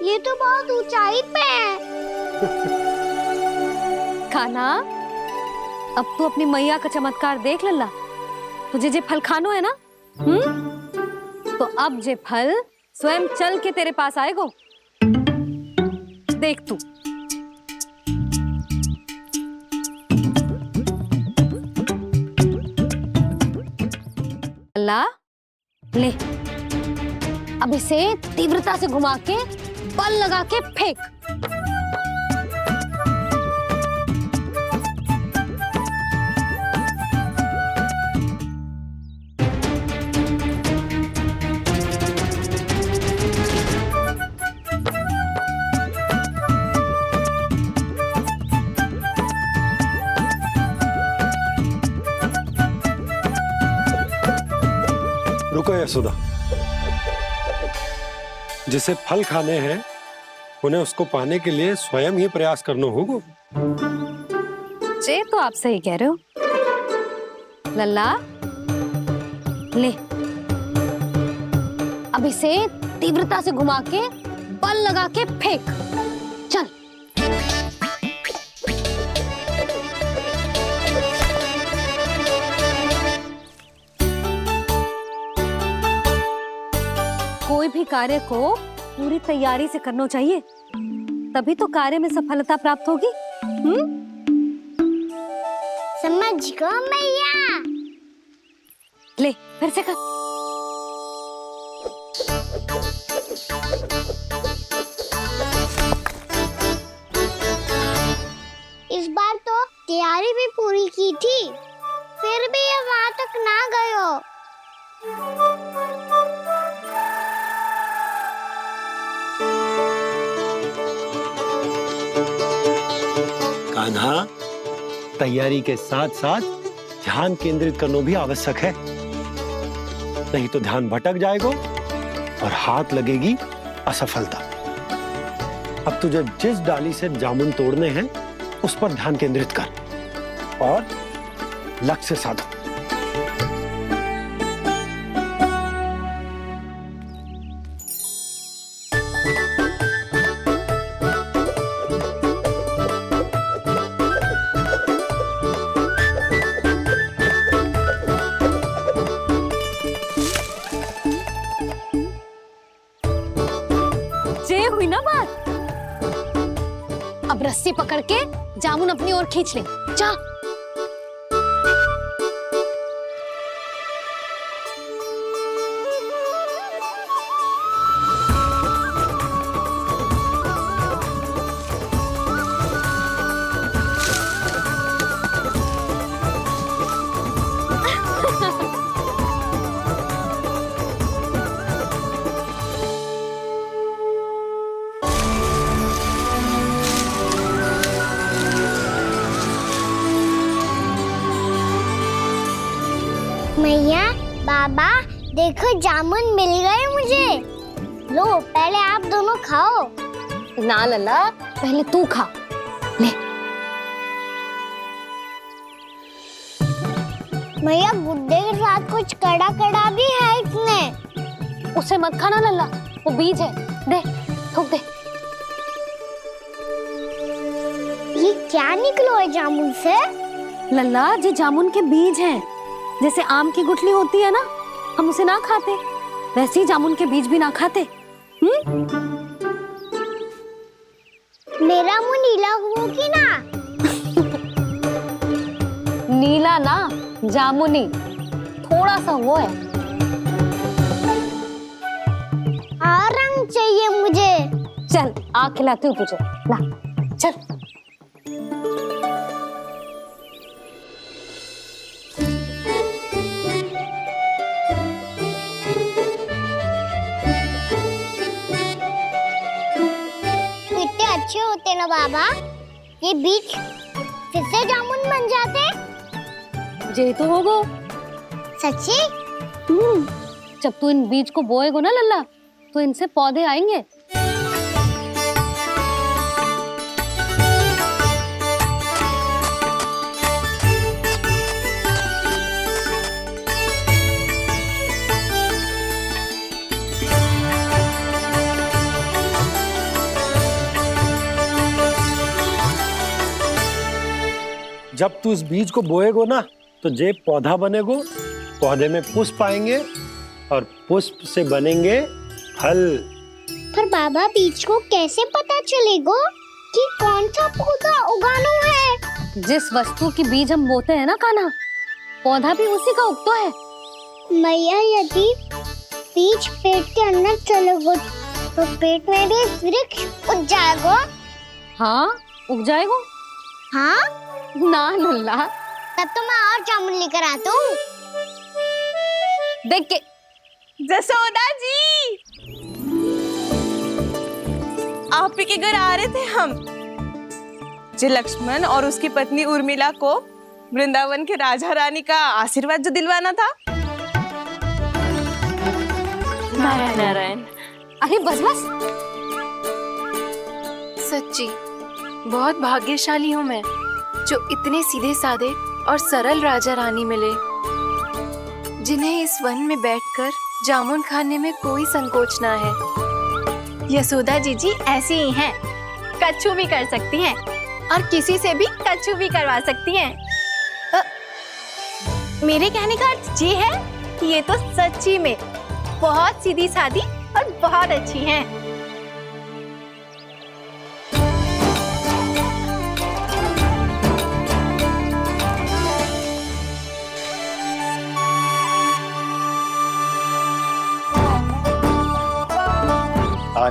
ये तो बहुत ऊंचाई पे है। खाना, अब तू अपनी मैया का चमत्कार देख लल्ला। तुझे जे फल खानो है ना, तो अब जे फल स्वयं चल के तेरे पास आएगो। देख तू। लल्ला, ले, अब इसे तीव्रता से घुमा के बल लगा के फेंक। रुको यशोदा, जिसे फल खाने हैं उन्हें उसको पाने के लिए स्वयं ही प्रयास करना होगा। जे तो आप सही कह रहे हो लल्ला। ले, अब इसे तीव्रता से घुमा के बल लगा के फेंक। चल। कोई भी कार्य को पूरी तैयारी से करना चाहिए, तभी तो कार्य में सफलता प्राप्त होगी। समझ गो मैया। ले, फिर से कर। इस बार तो तैयारी भी पूरी की थी, फिर भी ये वहां तक ना गए हो। कान्हा, तैयारी के साथ साथ ध्यान केंद्रित करना भी आवश्यक है, नहीं तो ध्यान भटक जाएगा और हाथ लगेगी असफलता। अब तुझे जिस डाली से जामुन तोड़ने हैं उस पर ध्यान केंद्रित कर और लक्ष्य साधो। हुई ना बात। अब रस्सी पकड़ के जामुन अपनी ओर खींच ले। जा। बाबा देखो जामुन मिल गए मुझे। लो पहले आप दोनों खाओ। ना लल्ला, पहले तू खा। ले। भैया गुड्डे के साथ कुछ कड़ा कड़ा भी है इसमें। उसे मत खाना लल्ला, वो बीज है। दे, थूक दे। ये क्या निकलो है जामुन से? लल्ला, ये जामुन के बीज हैं। जैसे आम की गुठली होती है ना, हम उसे ना खाते, वैसे ही जामुन के बीज भी ना खाते। मेरा मुंह नीला हुआ कि ना? नीला ना, जामुनी, थोड़ा सा वो है। और रंग चाहिए मुझे। चल, आ खिलाती हूँ तुझे। ला, चल। कितने अच्छे होते ना बाबा, ये बीज फिर से जामुन बन जाते। जे तो होगो। सच्ची? जब तू इन बीज को बोएगो ना लल्ला, तो इनसे पौधे आएंगे। जब तू इस बीज को बोएगो ना, तो जे पौधा बनेगो, पौधे में पुष्प आएंगे और पुष्प से बनेंगे फल। पर बाबा बीज को कैसे पता चलेगा कि कौन सा पौधा उगाना है? जिस वस्तु की बीज हम बोते हैं ना कान्हा, पौधा भी उसी का उगता है। मैया यदि बीज पेट के अंदर चलेगा तो पेट में भी वृक्ष उग जाएगा। हाँ, उग जाएगा। हाँ ना लल्ला, तब तो मैं और जामुन लेकर आता हूँ। देख के। जसोदा जी, आप ही के घर आ रहे थे हम। जो लक्ष्मण और उसकी पत्नी उर्मिला को वृंदावन के राजा रानी का आशीर्वाद जो दिलवाना था। नारायण नारायण। अरे बस बस। सच्ची बहुत भाग्यशाली हूँ मैं, जो इतने सीधे साधे और सरल राजा रानी मिले, जिन्हें इस वन में बैठकर जामुन खाने में कोई संकोच ना है। यशोदा जीजी ऐसी ही हैं, कच्छू भी कर सकती हैं और किसी से भी कच्छू भी करवा सकती हैं। मेरे कहने का अर्थ ये है कि ये तो सच्ची में बहुत सीधी सादी और बहुत अच्छी हैं।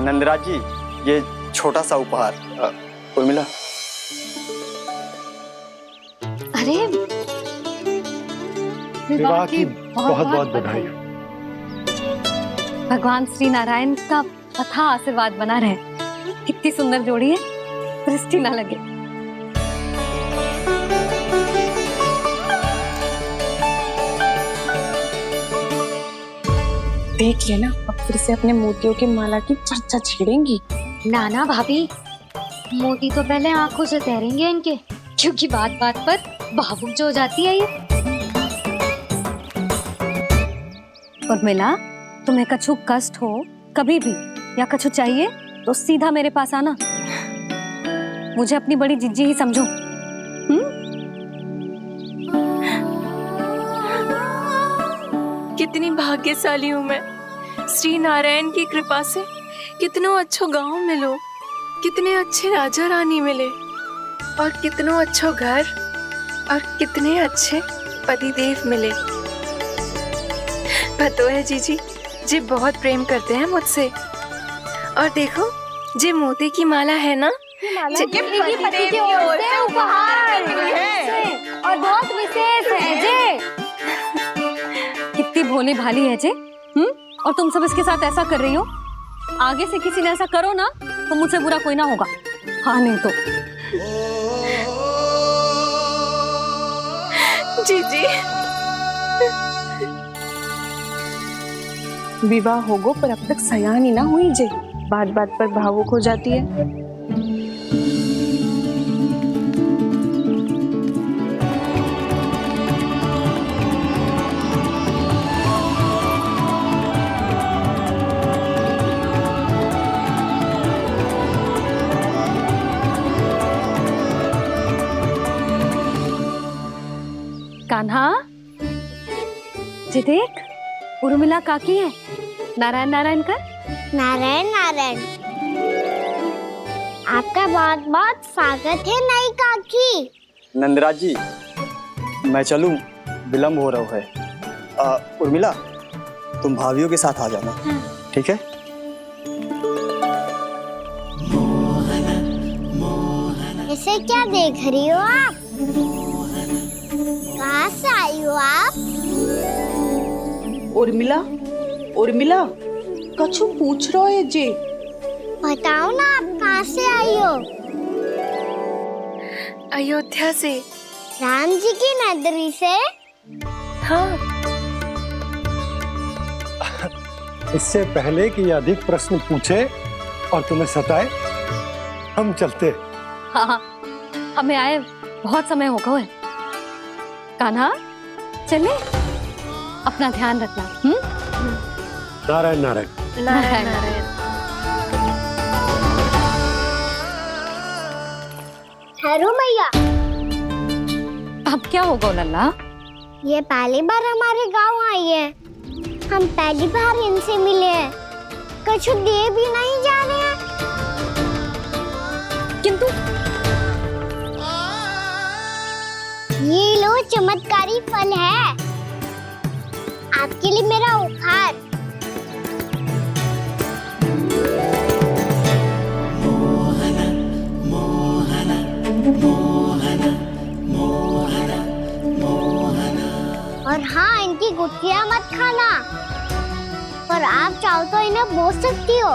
नंदराज जी, ये छोटा सा उपहार। उर्मिला। अरे विवाह की बहुत बहुत बधाई। भगवान श्री नारायण का अथाह आशीर्वाद बना रहे। कितनी सुंदर जोड़ी है, दृष्टि ना लगे। देख लेना, अब फिर से अपने मोतियों की माला की चर्चा छेड़ेंगी। नाना भाभी, मोती तो पहले आंखों से तैरेंगे इनके, क्योंकि बात बात पर भावुक जो हो जाती है ये। उर्मिला, तुम्हें कछु कष्ट हो कभी भी या कछु चाहिए तो सीधा मेरे पास आना। मुझे अपनी बड़ी जिज्जी ही समझो। कितनी भाग्यशाली हूँ मैं, श्री नारायण की कृपा से कितनों अच्छो गांव मिलो, कितने अच्छे राजा रानी मिले और कितनों अच्छो घर और कितने अच्छे पतिदेव मिले। पतो है जीजी, जी बहुत प्रेम करते हैं मुझसे। और देखो, जी मोती की माला है ना, ये पति की ओर से उपहार है और बहुत विशेष है जे। कितनी भोली भाली है जे। और तुम सब इसके साथ ऐसा कर रही हो। आगे से किसी ने ऐसा करो ना तो मुझसे बुरा कोई ना होगा। हाँ नहीं तो। जीजी, विवाह होगो पर अब तक सयान ही ना हुई जे, बात बात पर भावुक हो जाती है। कान्हा, जी देख, उर्मिला काकी है। नारायण नारायण कर। नारायण नारायण। आपका बहुत बहुत स्वागत है नई काकी। नंदराज जी, मैं चलूं, विलम्ब हो रहा है। उर्मिला, तुम भाभियों के साथ आ जाना, ठीक है? इसे क्या देख रही हो आप? कहाँ से आई हो आप? उर्मिला, उर्मिला, कछु पूछ रहा है जी। बताओ ना आप कहाँ से आई हो? अयोध्या से। राम जी की नगरी से? हाँ। इससे पहले कि ये अधिक प्रश्न पूछे और तुम्हें सताए, हम चलते। हाँ हाँ, हमें आए बहुत समय हो गया है। कान्हा, चले, अपना ध्यान रखना। नारायण नारायण। नारायण नारायण। ठहरो मैया। अब क्या होगा लल्ला? ये पहली बार हमारे गांव आई है, हम पहली बार इनसे मिले हैं, कछु दे भी नहीं जा रहे हैं। किंतु ये लो चमत्कारी फल है, आपके लिए मेरा उपहार। और हाँ, इनकी गुठलियां मत खाना, पर आप चाहो तो इन्हें बोल सकती हो,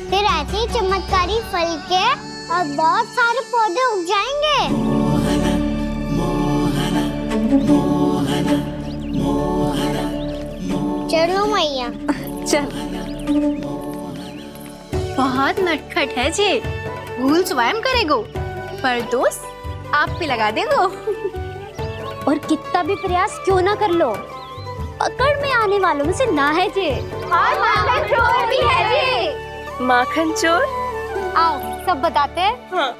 फिर ऐसे ही चमत्कारी फल के और बहुत सारे पौधे उग जाएंगे। चलो मैया। चल। बहुत नटखट है जी, भूल स्वयं करेगो, पर दोस्त आप पे लगा देगो। और कितना भी प्रयास क्यों ना कर लो, पकड़ में आने वालों में से ना है जी। और माखन चोर भी है जी। माखन चोर? आओ सब बताते हैं। हाँ।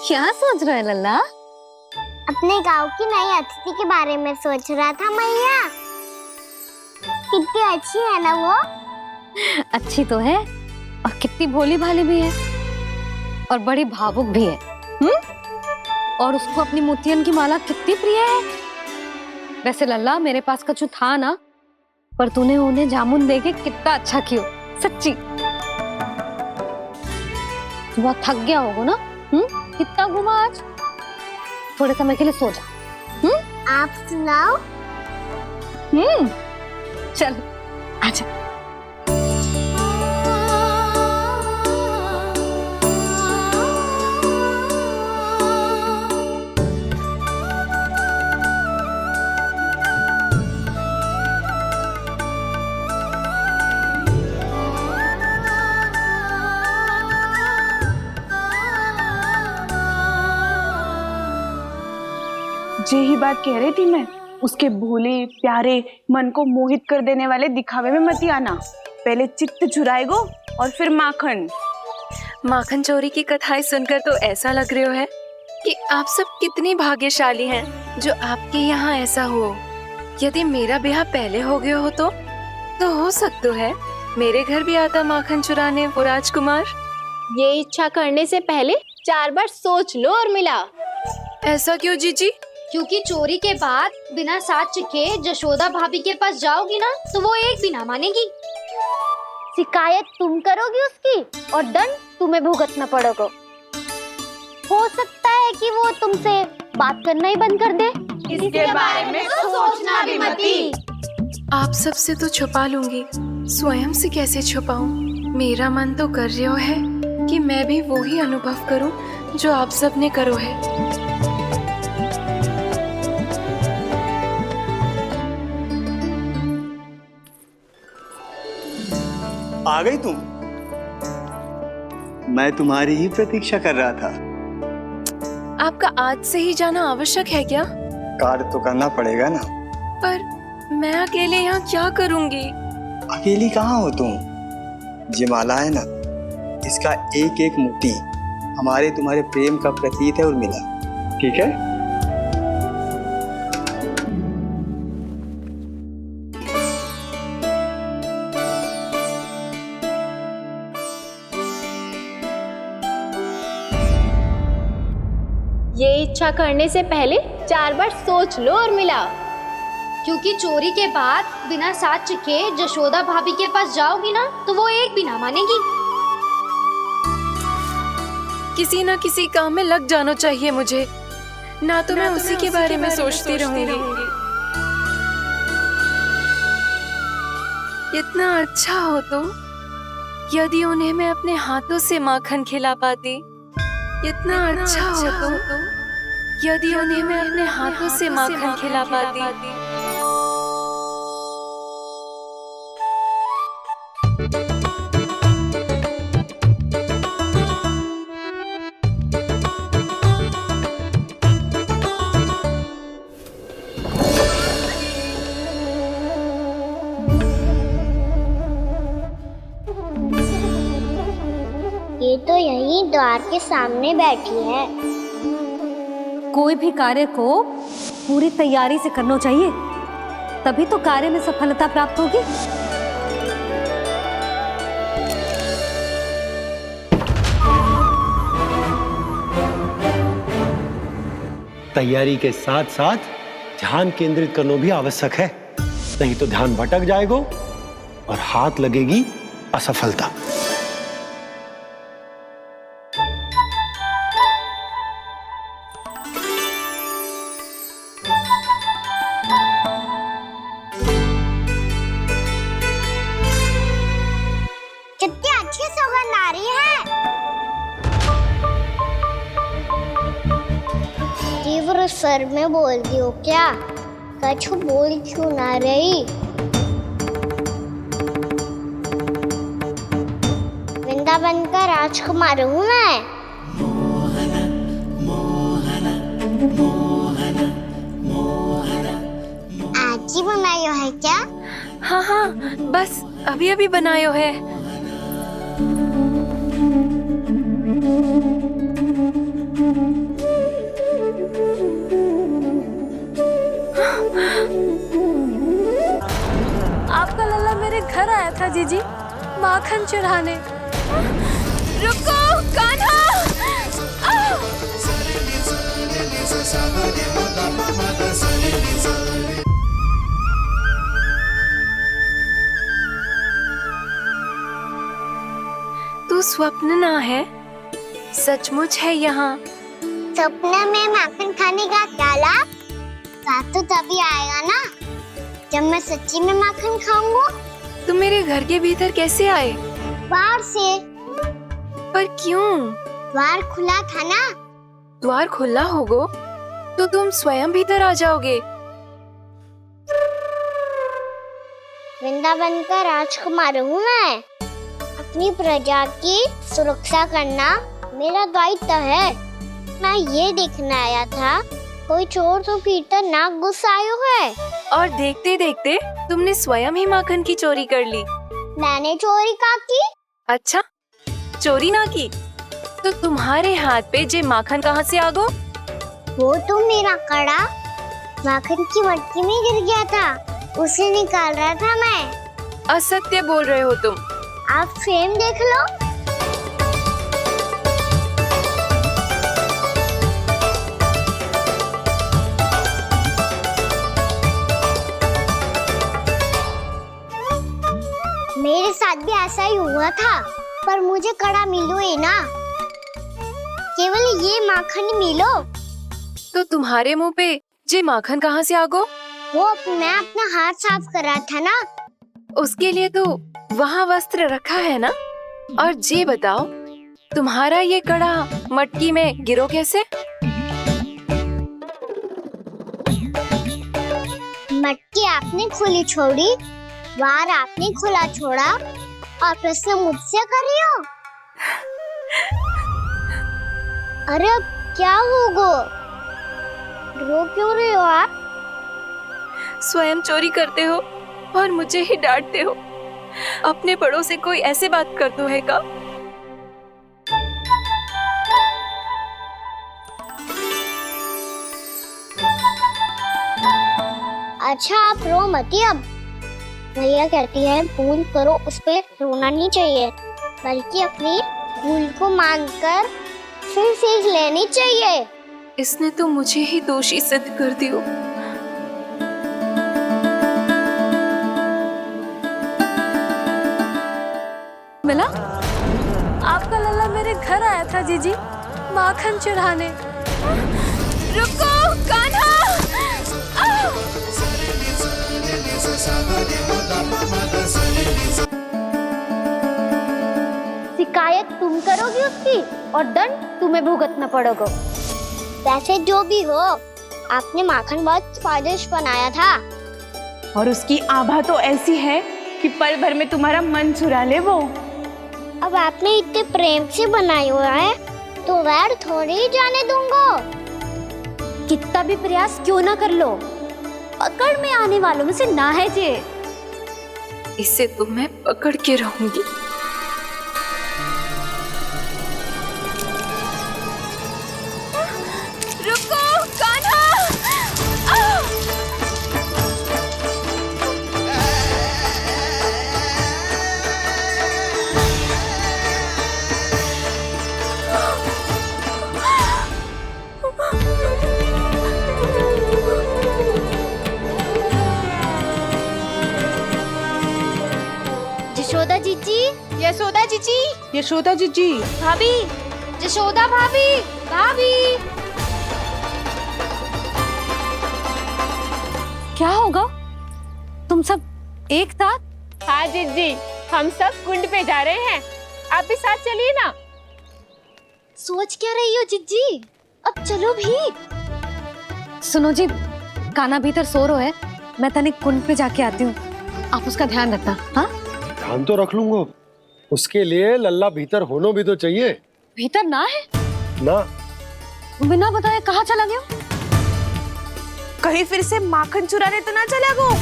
क्या सोच रहे हैं लल्ला? अपने गांव की नई अतिथि के बारे में सोच रहा था मैया। कितनी अच्छी है ना वो? अच्छी तो है, और कितनी भोली भाली भी है, और बड़ी भावुक भी है। और उसको अपनी मोतियन की माला कितनी प्रिय है। वैसे लल्ला, मेरे पास कछु था ना, पर तूने उन्हें जामुन देके कितना अच्छा किया, सच्ची। तू बहुत थक गया होगा ना? कितना घुमा आज? थोड़े समय के लिए सो जा। आप सुनाओ। चल आजा। यही बात कह रही थी मैं, उसके भोले प्यारे मन को मोहित कर देने वाले दिखावे में मत आना। पहले चित्त चुराएगो और फिर माखन। माखन चोरी की कथाएं सुनकर तो ऐसा लग रहा है कि आप सब कितनी भाग्यशाली हैं जो आपके यहाँ ऐसा हो। यदि मेरा ब्याह पहले हो गया हो तो हो सकता है मेरे घर भी आता माखन चुराने वो राजकुमार। ये इच्छा करने से पहले 4 बार सोच लो उर्मिला। ऐसा क्यों जीजी? क्योंकि चोरी के बाद बिना साथ के जशोदा भाभी के पास जाओगी ना, तो वो एक भी ना मानेगी। शिकायत तुम करोगी उसकी और दंड तुम्हें भुगतना पड़ेगा। हो सकता है कि वो तुमसे बात करना ही बंद कर दे। इसके बारे में तो सोचना भी मती। आप सबसे तो छुपा लूंगी, स्वयं से कैसे छुपाऊं? मेरा मन तो कर रहा है कि मैं भी वो ही अनुभव करूं जो आप सबने करो है। आ गई तुम? मैं तुम्हारी ही प्रतीक्षा कर रहा था। आपका आज से ही जाना आवश्यक है क्या? कार्य तो करना पड़ेगा ना। पर मैं अकेले यहाँ क्या करूँगी? अकेली कहाँ हो तुम? ये माला है ना, इसका एक एक मोती हमारे तुम्हारे प्रेम का प्रतीक है उर्मिला, ठीक है? ये इच्छा करने से पहले 4 बार सोच लो उर्मिला, क्योंकि चोरी के बाद बिना साक्ष्य के जशोदा भाभी के पास जाओगी ना तो वो एक भी ना मानेगी। किसी ना किसी काम में लग जाना चाहिए मुझे, ना तो मैं उसी के बारे में सोचती रहूंगी। इतना अच्छा हो तो यदि उन्हें मैं अपने हाथों से माखन खिला पाती। इतना अच्छा हो तो यदि उन्हें मैं अपने हाथों से माखन खिला पाती। ये तो यही द्वार के सामने बैठी है। कोई भी कार्य को पूरी तैयारी से करना चाहिए, तभी तो कार्य में सफलता प्राप्त होगी। तैयारी के साथ साथ ध्यान केंद्रित करना भी आवश्यक है, नहीं तो ध्यान भटक जाएगा और हाथ लगेगी असफलता। कितनी अच्छी सुगंध आ रही है। तीव्र स्वर में बोलती हो क्या? कछु बोल क्यों ना रही? वृंदावन का राजकुमार हूँ मैं। आज ही बनायो है क्या? हाँ हाँ, बस अभी अभी बनायो है। आपका लल्ला मेरे घर आया था जीजी, माखन चढ़ाने। रुको कान्हा! तू स्वप्न ना है, सचमुच है यहाँ। सपने में माखन खाने का क्या लाभ? रात तो तभी आएगा ना जब मैं सच्ची में माखन खाऊंगा। तुम मेरे घर के भीतर कैसे आए? बाहर से। पर क्यों? द्वार खुला था ना। द्वार खुला होगा तो तुम स्वयं भीतर आ जाओगे। वृंदावन का राजकुमार हूँ मैं। अपनी प्रजा की सुरक्षा करना मेरा दायित्व है। मैं ये देखने आया था कोई चोर तो कीर्तन ना घुस आयो है। और देखते देखते तुमने स्वयं ही माखन की चोरी कर ली। मैंने चोरी का की? अच्छा, चोरी ना की तो तुम्हारे हाथ पे जे माखन कहाँ से आ गो? वो तो मेरा कड़ा माखन की मटकी में गिर गया था, उसे निकाल रहा था मैं। असत्य बोल रहे हो तुम। आप स्वयं देख लो। मेरे साथ भी ऐसा ही हुआ था, पर मुझे कड़ा मिलो है ना, केवल ये माखन मिलो। तो तुम्हारे मुंह पे जे माखन कहाँ से आ गो? वो मैं अपना हाथ साफ कर रहा था ना। उसके लिए तो वहाँ वस्त्र रखा है ना। और जे बताओ, तुम्हारा ये कड़ा मटकी में गिरो कैसे? मटकी आपने खुली छोड़ी, वार आपने खुला छोड़ा और प्रश्न मुझसे कर रही हो। अरे अब क्या होगा? रो क्यों रहे हो आप? स्वयं चोरी करते हो और मुझे ही डांटते हो। अपने बड़ों से कोई ऐसे बात कर दो है का? अच्छा आप रो मती अब। भैया कहती है भूल करो, उस पे रोना नहीं चाहिए, बल्कि अपनी भूल को मानकर फिर सीख लेनी चाहिए। इसने तो मुझे ही दोषी सिद्ध कर दियो। मिला? आपका लल्ला मेरे घर आया था जीजी, माखन चढ़ाने। रुको कान्हा! शिकायत तुम करोगी उसकी और दंड तुम्हें भुगतना पड़ेगा। वैसे जो भी हो, आपने माखन बहुत स्वादिष्ट बनाया था। और उसकी आभा तो ऐसी है कि पल भर में तुम्हारा मन चुरा ले वो। अब आपने इतने प्रेम से बनाया हुआ है तो वैर थोड़ी ही जाने दूंगा। कितना भी प्रयास क्यों ना कर लो, पकड़ में आने वालों में से ना है जे। इसे तो मैं पकड़ के रहूंगी। रुको कान्हा! यशोदा जीजी, यशोदा जीजी, यशोदा जीजी, भाभी, यशोदा भाभी, भाभी। क्या होगा? तुम सब एक साथ? हाँ जीजी, हम सब कुंड पे जा रहे हैं, आप भी साथ चलिए ना। सोच क्या रही हो जीजी? अब चलो भी। सुनो जी, कान्हा भीतर सो रहा है, मैं तनिक कुंड पे जाके आती हूँ, आप उसका ध्यान रखना। हाँ, ध्यान तो रख लूंगा, उसके लिए लल्ला भीतर होना भी तो चाहिए। भीतर ना है? ना। बिना बताए कहाँ चला गया? कहीं फिर से माखन चुराने तो ना चला गो?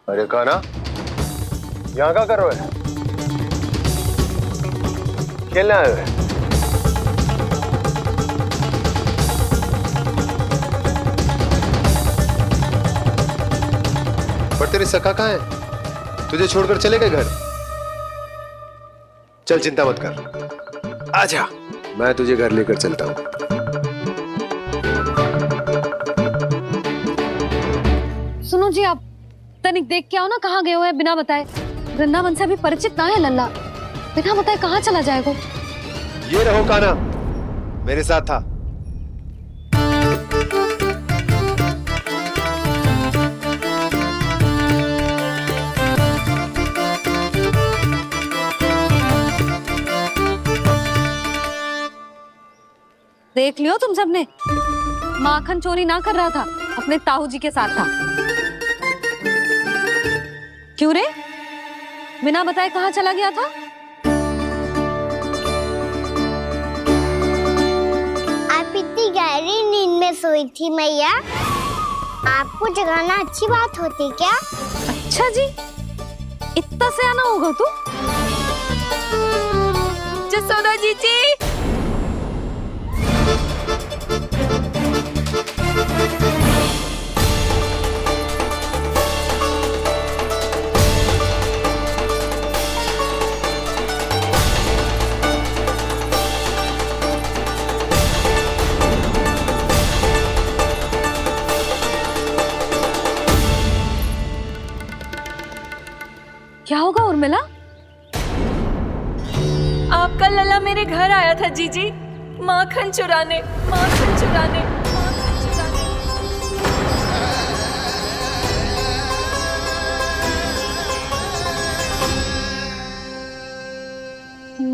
अरे कान्हा, यहाँ क्या कर रहे हो? खेलने आए हुए? पर तेरी सखा कहाँ है? तुझे छोड़कर चले गए घर? चल चिंता मत कर, आजा, मैं तुझे घर लेकर चलता हूँ। सुनो जी, आप तनिक देख के आओ ना कहाँ गए हुए हैं बिना बताए। वृंदावन से अभी परिचित ना है लल्ला, बिना बताए कहाँ चला जाएगा? ये रहो कान्हा, मेरे साथ था। देख लियो तुम सबने, माखन चोरी ना कर रहा था, अपने ताऊ जी के साथ था। क्यों रे, बिना बताए कहाँ चला गया था? आप इतनी गहरी नींद में सोई थी मैया, आपको जगाना अच्छी बात होती क्या? अच्छा जी, इतना सियाना होगा तू? जसोदा जीजी, उर्मिला, आपका लल्ला मेरे घर आया था जीजी, माखन चुराने, माखन चुराने, माखन चुराने।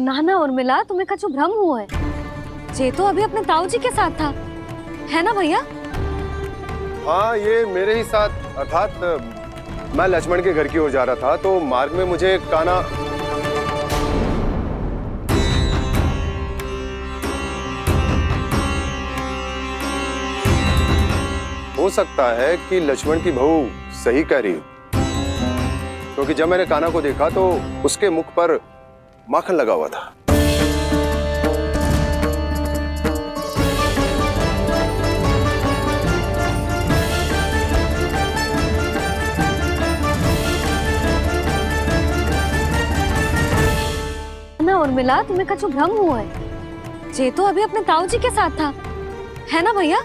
ना ना उर्मिला, तुम्हें कछु भ्रम हुआ है। जे तो अभी अपने ताऊ जी के साथ था, है ना भैया? हाँ, ये मेरे ही साथ, अर्थात मैं लक्ष्मण के घर की ओर जा रहा था तो मार्ग में मुझे कान्हा हो सकता है कि लक्ष्मण की बहू सही कह रही हो, क्योंकि जब मैंने कान्हा को देखा तो उसके मुख पर माखन लगा हुआ था। ना उर्मिला, तुम्हें कछु भ्रम हुआ है। जे तो अभी अपने ताऊ जी के साथ था, है ना भैया?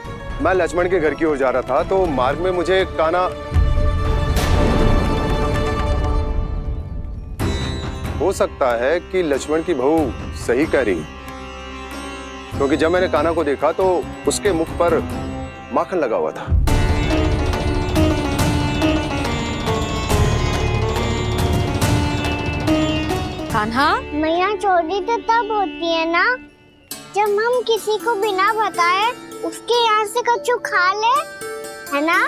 मैं लक्ष्मण के घर की ओर जा रहा था तो मार्ग में मुझे कान्हा हो सकता है कि लक्ष्मण की बहू सही कह रही, क्योंकि जब मैंने कान्हा को देखा तो उसके मुख पर माखन लगा हुआ था। कान्हा, मैया चोरी तो तब होती है ना जब हम किसी को बिना बताए उसके यहाँ से कछु खा ले, है ना?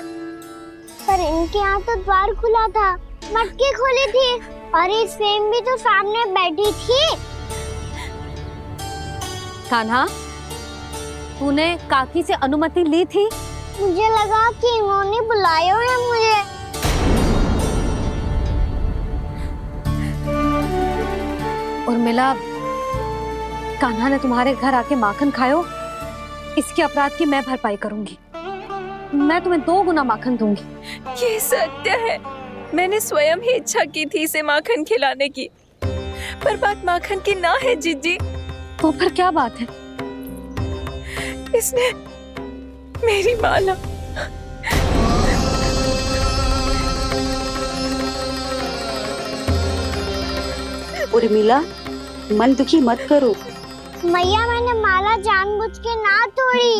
पर इनके यहाँ तो द्वार खुला था, मटकी खोली थी और इस फेम भी तो सामने बैठी थी। कान्हा, तूने काकी से अनुमति ली थी? मुझे लगा कि इन्होंने बुलाया है मुझे। उर्मिला, कान्हा ने तुम्हारे घर आके माखन खायो, इसके अपराध की मैं भरपाई करूंगी। मैं तुम्हें 2 गुना माखन दूंगी। ये सत्य है, मैंने स्वयं ही इच्छा की थी इसे माखन खिलाने की, पर बात माखन की ना है जीजी। तो फिर क्या बात है? इसने मेरी माला उर्मिला, मन दुखी मत करो। मैया, मैंने माला जानबूझ के ना तोड़ी।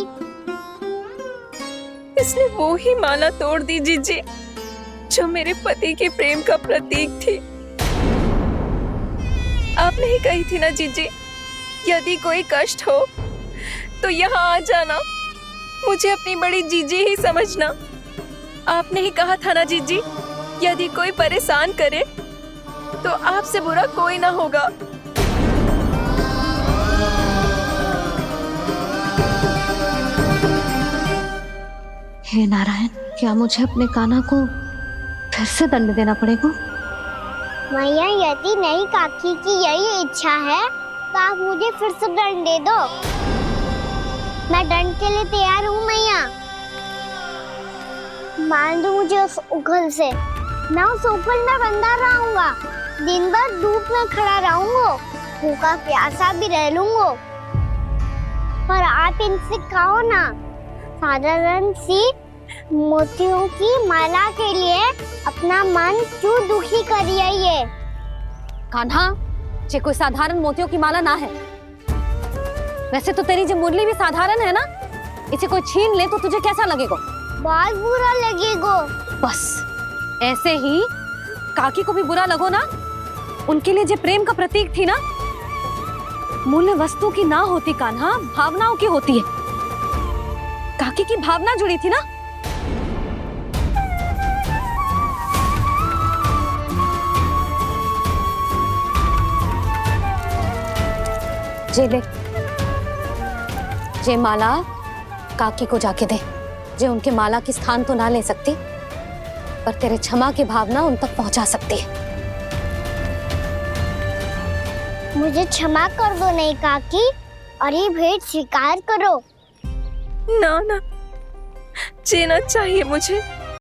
इसने वो ही माला तोड़ दी जीजी जो मेरे पति के प्रेम का प्रतीक थी। आपने ही कही थी ना जीजी, यदि कोई कष्ट हो तो यहाँ आ जाना, मुझे अपनी बड़ी जीजी ही समझना। आपने ही कहा था ना जीजी, यदि कोई परेशान करे तो आपसे बुरा कोई ना होगा। हे नारायण, क्या मुझे अपने कान्हा को फिर से दंड देना पड़ेगा? मैया, यदि नहीं काकी की यही इच्छा है तो आप मुझे फिर से दंड दे दो। मैं दंड के लिए तैयार हूँ मैया। मान दो मुझे उस उखल से, मैं उस उखल में बंधा रहूंगा, दिन भर धूप में खड़ा रहूंगा, भूखा प्यासा भी रह लूंगा। पर आप इनसे कहो ना, साधारण सी मोतियों की माला के लिए अपना मन क्यों दुखी करिए? ये कान्हा, ये कोई साधारण मोतियों की माला ना है। वैसे तो तेरी जो मुरली भी साधारण है ना, इसे कोई छीन ले तो तुझे कैसा लगेगा? बहुत बुरा लगेगा। बस ऐसे ही काकी को भी बुरा लगो ना। उनके लिए जो प्रेम का प्रतीक थी ना, मूल्य वस्तु की ना होती कान्हा, भावनाओं की होती है। काकी की भावना जुड़ी थी ना। जे ले, जे माला काकी को जाके दे। जे उनके माला की स्थान तो ना ले सकती, पर तेरे क्षमा की भावना उन तक पहुंचा सकती है। मुझे क्षमा कर दो नहीं काकी, और ये भेंट स्वीकार करो। ना ना, जीना चाहिए मुझे।